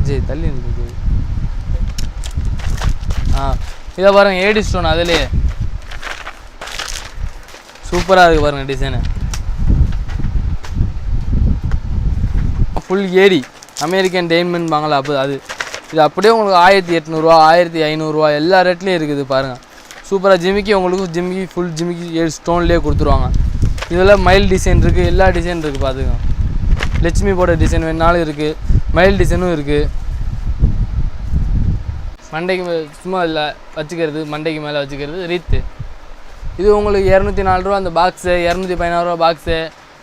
ஜெய் தள்ளி இருக்குது. இதை பாருங்கள், ஏடி ஸ்டோன் அதுலேயே சூப்பராக இருக்குது பாருங்கள் design. Full AD American diamond வாங்கலாம். அப்போ அது இது அப்படியே உங்களுக்கு 1800 ரூபா, 1500 ரூபா எல்லா ரேட்லேயும் இருக்குது பாருங்கள். சூப்பராக ஜிமிக்கி, உங்களுக்கு ஜிமிக்கி ஃபுல் ஜிமிக்கி ஸ்டோன்லேயே கொடுத்துருவாங்க. இதில் மயில் டிசைன் இருக்குது, எல்லா டிசைன் இருக்குது பார்த்துங்க. லட்சுமி போட டிசைன் வேணாலும் இருக்குது, மயில் டிசைனும் இருக்குது. மண்டைக்கு சும்மா இல்லை வச்சுக்கிறது, மண்டைக்கு மேலே வச்சுக்கிறது ரீத்து. இது உங்களுக்கு 204 ரூபா அந்த பாக்ஸு, 216 ரூபா பாக்ஸு,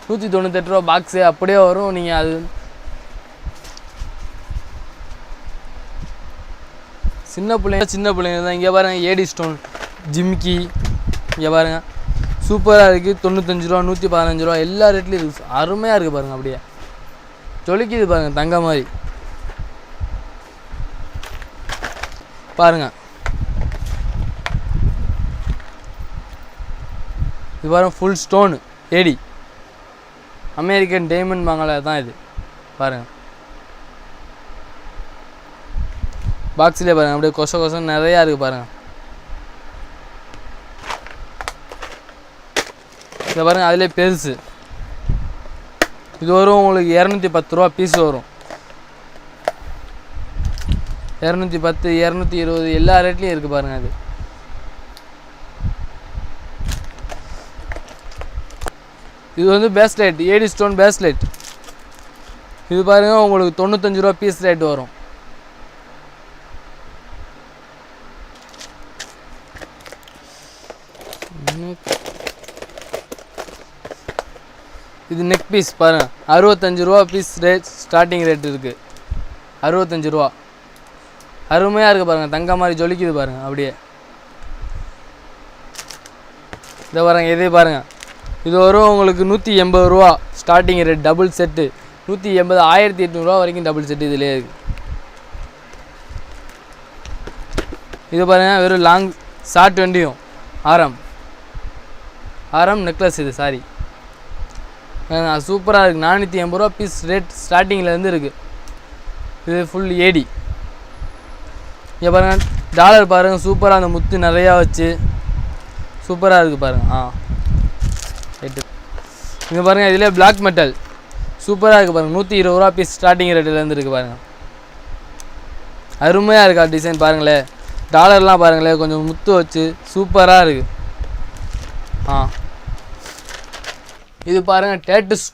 198 ரூபா பாக்ஸு அப்படியே வரும். நீங்கள் அது சின்ன பிள்ளைங்க தான். இங்கே பாருங்கள் ஏடி ஸ்டோன் ஜிம்கி, இங்கே பாருங்கள் சூப்பராக இருக்குது. 95 ரூபா, 115 ரூபா எல்லா ரேட்லேயும் இருக்குது. அருமையாக இருக்குது பாருங்கள், அப்படியே ஜொலிக்குது பாருங்கள், தங்க மாதிரி பாருங்கள். இது பாருங்கள் ஃபுல் ஸ்டோனு ஏடி, அமெரிக்கன் டைமண்ட் வாங்கல தான் இது பாருங்கள். பாக்ஸ்லேயே பாருங்கள் அப்படியே கொசம் நிறையா இருக்குது பாருங்கள். இதை பாருங்கள் அதிலே பெருசு. இது வரும் உங்களுக்கு 210 ரூபா பீஸ் வரும். 210, 220 எல்லா ரேட்லேயும் இருக்குது பாருங்கள். அது இது வந்து பேஸ்லைட், ஏடி ஸ்டோன் பேஸ்லைட். இது பாருங்கள் உங்களுக்கு 95 ரூபா பீஸ் ரேட் வரும். இது நெக் பீஸ் பாருங்கள், 65 ரூபா பீஸ் ரேட் ஸ்டார்டிங் ரேட் இருக்குது. 65 ரூபா அருமையாக இருக்குது பாருங்கள், தங்க மாதிரி ஜொலிக்குது பாருங்கள் அப்படியே. இதை பாருங்கள், இதே பாருங்கள் இது வரும் உங்களுக்கு 180 ரூபா ஸ்டார்டிங் ரேட். டபுள் செட்டு 180, 1800 ரூபா வரைக்கும் டபுள் செட்டு இதிலே இருக்குது. இது பாருங்கள் வெறும் லாங் ஷார்ட் வண்டியும் ஆரம் நெக்லஸ். இது சாரி சூப்பராக இருக்குது. 480 ரூபா பீஸ் ரேட் ஸ்டார்டிங்லேருந்து இருக்குது. இது ஃபுல் ஏடி. இங்கே பாருங்கள் டாலர் பாருங்கள், சூப்பராக அந்த முத்து நிறையா வச்சு சூப்பராக இருக்குது பாருங்கள். ரைட்டு. இங்கே பாருங்கள் இதிலே பிளாக் மெட்டல் சூப்பராக இருக்குது பாருங்கள். 120 ரூபா பீஸ் ஸ்டார்டிங் ரேட்டிலேருந்து இருக்குது பாருங்கள். அருமையாக இருக்கா டிசைன் பாருங்களேன். டாலர்லாம் பாருங்களேன், கொஞ்சம் முத்து வச்சு சூப்பராக இருக்குது. இது பாருங்கள் டேட்டஸ்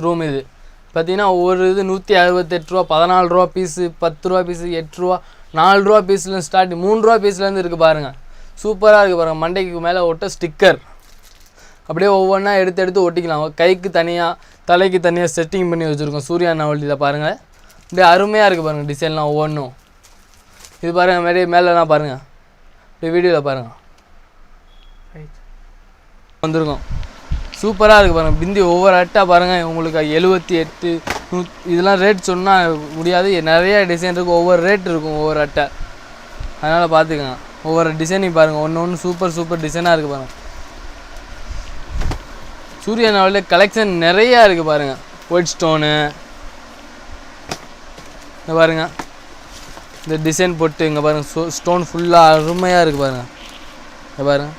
ரூம். இது பார்த்தீங்கன்னா ஒவ்வொரு இது 168 ரூபா, 14 ரூபா பீஸு, 10 ரூபா பீஸு, 8 ரூபா, 4 ரூபா பீஸ்லேருந்து ஸ்டார்டிங், 3 ரூபா பீஸ்லேருந்து இருக்குது பாருங்கள். சூப்பராக இருக்குது பாருங்கள். மண்டைக்கு மேலே ஒட்ட ஸ்டிக்கர் அப்படியே ஒவ்வொன்றா எடுத்து ஒட்டிக்கலாம். கைக்கு தனியாக, தலைக்கு தனியாக செட்டிங் பண்ணி வச்சுருக்கோம். சூர்யா நாவல்ட்டியில் பாருங்கள் அப்படியே அருமையாக இருக்குது பாருங்கள் டிசைன்லாம் ஒவ்வொன்றும். இது பாருங்கள் நிறைய மேலெலாம் பாருங்கள், இப்படி வீடியோவில் பாருங்கள் வந்துருக்கும். சூப்பராக இருக்குது பாருங்கள். பிந்தி ஒவ்வொரு அட்டை பாருங்கள் உங்களுக்கு 78, 100 இதெல்லாம் ரேட் சொன்னால் முடியாது. நிறைய டிசைன் இருக்கும், ஒவ்வொரு ரேட் இருக்கும் ஒவ்வொரு அட்டை. அதனால் பார்த்துக்கோங்க. ஒவ்வொரு டிசைனிங் பாருங்கள், ஒன்று சூப்பர் டிசைனாக இருக்குது பாருங்கள். சூர்யா நாவலில் கலெக்ஷன் நிறையா இருக்குது பாருங்கள். ஒயிட் ஸ்டோனு இங்கே பாருங்கள், இந்த டிசைன் போட்டு இங்கே பாருங்கள் ஸ்டோன் ஃபுல்லாக அருமையாக இருக்குது பாருங்கள். இங்கே பாருங்கள்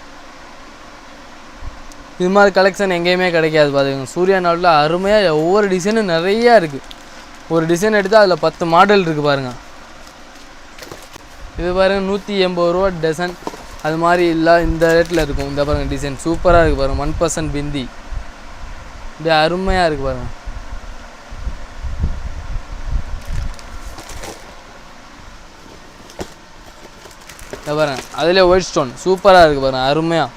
இது மாதிரி கலெக்ஷன் எங்கேயுமே கிடைக்காது பார்த்துக்கோங்க. சூர்யா நாவலில் அருமையாக ஒவ்வொரு டிசைனும் நிறையா இருக்குது. ஒரு டிசைன் எடுத்தால் அதில் 10 மாடல் இருக்குது பாருங்கள். இது பாருங்கள் 180 ரூபா டசன், அது மாதிரி இல்லை இந்த ரேட்டில் இருக்கும். இந்த பாருங்கள் டிசைன் சூப்பராக இருக்குது பாருங்கள். 1% பிந்தி இப்படி அருமையாக இருக்குது பாருங்கள். இதை பாருங்கள் அதிலே ஒயிட் ஸ்டோன் சூப்பராக இருக்குது பாருங்கள், அருமையாக.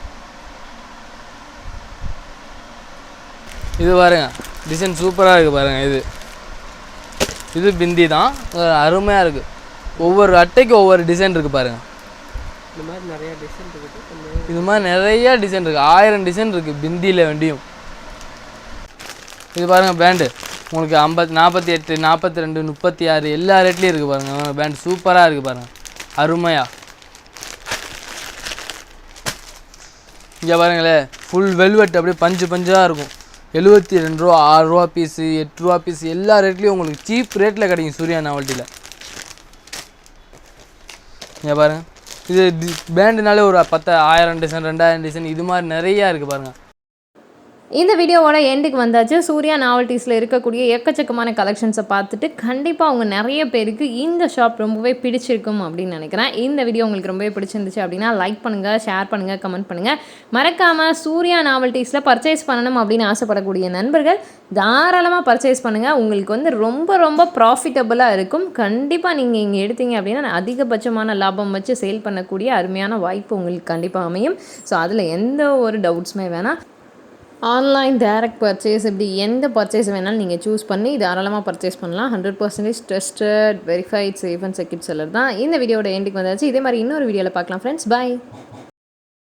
இது பாருங்கள் டிசைன் சூப்பராக இருக்குது பாருங்கள். இது பிந்தி தான், அருமையாக இருக்குது. ஒவ்வொரு அட்டைக்கு ஒவ்வொரு டிசைன் இருக்குது பாருங்கள். இந்த மாதிரி நிறையா டிசைன் இருக்குது. இது மாதிரி நிறையா டிசைன் இருக்குது, 1000 டிசைன் இருக்குது பிந்தியில் வண்டியும். இது பாருங்கள் பேண்டு உங்களுக்கு 50, 48, 42, 36 எல்லா ரேட்லேயும் இருக்குது பாருங்கள். பேண்ட் சூப்பராக இருக்குது பாருங்கள், அருமையாக. இங்கே பாருங்களேன் ஃபுல் வெல்வெட் அப்படியே பஞ்சாக இருக்கும். 72 ரூபா, 6 ரூபா பீஸு, 8 ரூபா பீஸு எல்லா ரேட்லேயும் உங்களுக்கு சீப் ரேட்டில் கிடைக்கும் சூர்யா நாவல்ட்டியில். இங்கே பாருங்கள் இது பேண்டுனாலே ஒரு 10,000 டிசைன், 2000 டிசைன் இது மாதிரி நிறையா இருக்குது பாருங்கள். இந்த வீடியோவோட எண்டுக்கு வந்தாச்சு. சூர்யா நாவல்டீஸில் இருக்கக்கூடிய எக்கச்சக்கமான கலெக்ஷன்ஸை பார்த்துட்டு கண்டிப்பாக அவங்க நிறைய பேருக்கு இந்த ஷாப் ரொம்பவே பிடிச்சிருக்கும் அப்படின்னு நினைக்கிறேன். இந்த வீடியோ உங்களுக்கு ரொம்பவே பிடிச்சிருந்துச்சு அப்படின்னா லைக் பண்ணுங்கள், ஷேர் பண்ணுங்கள், கமெண்ட் பண்ணுங்கள். மறக்காமல் சூர்யா நாவல்டீஸில் பர்ச்சேஸ் பண்ணணும் அப்படின்னு ஆசைப்படக்கூடிய நண்பர்கள் தாராளமாக பர்ச்சேஸ் பண்ணுங்கள். உங்களுக்கு வந்து ரொம்ப ரொம்ப ப்ராஃபிட்டபுளாக இருக்கும். கண்டிப்பாக நீங்கள் இங்கே எடுத்தீங்க அப்படின்னா அதிகபட்சமான லாபம் வச்சு சேல் பண்ணக்கூடிய அருமையான வாய்ப்பு உங்களுக்கு கண்டிப்பாக அமையும். ஸோ அதில் எந்த ஒரு டவுட்ஸுமே வேணாம். ஆன்லைன் டைரக்ட் பர்ச்சேஸ் இப்படி எந்த பர்ச்சேஸ் வேணாலும் நீங்கள் சூஸ் பண்ணி தாராளமாக பர்ச்சேஸ் பண்ணலாம். 100% trusted, verified, safe and secure seller தான். இந்த வீடியோட எண்டுக்கு வந்தாச்சு. இதே மாதிரி இன்னொரு வீடியோவில் பார்க்கலாம் ஃப்ரெண்ட்ஸ். பை.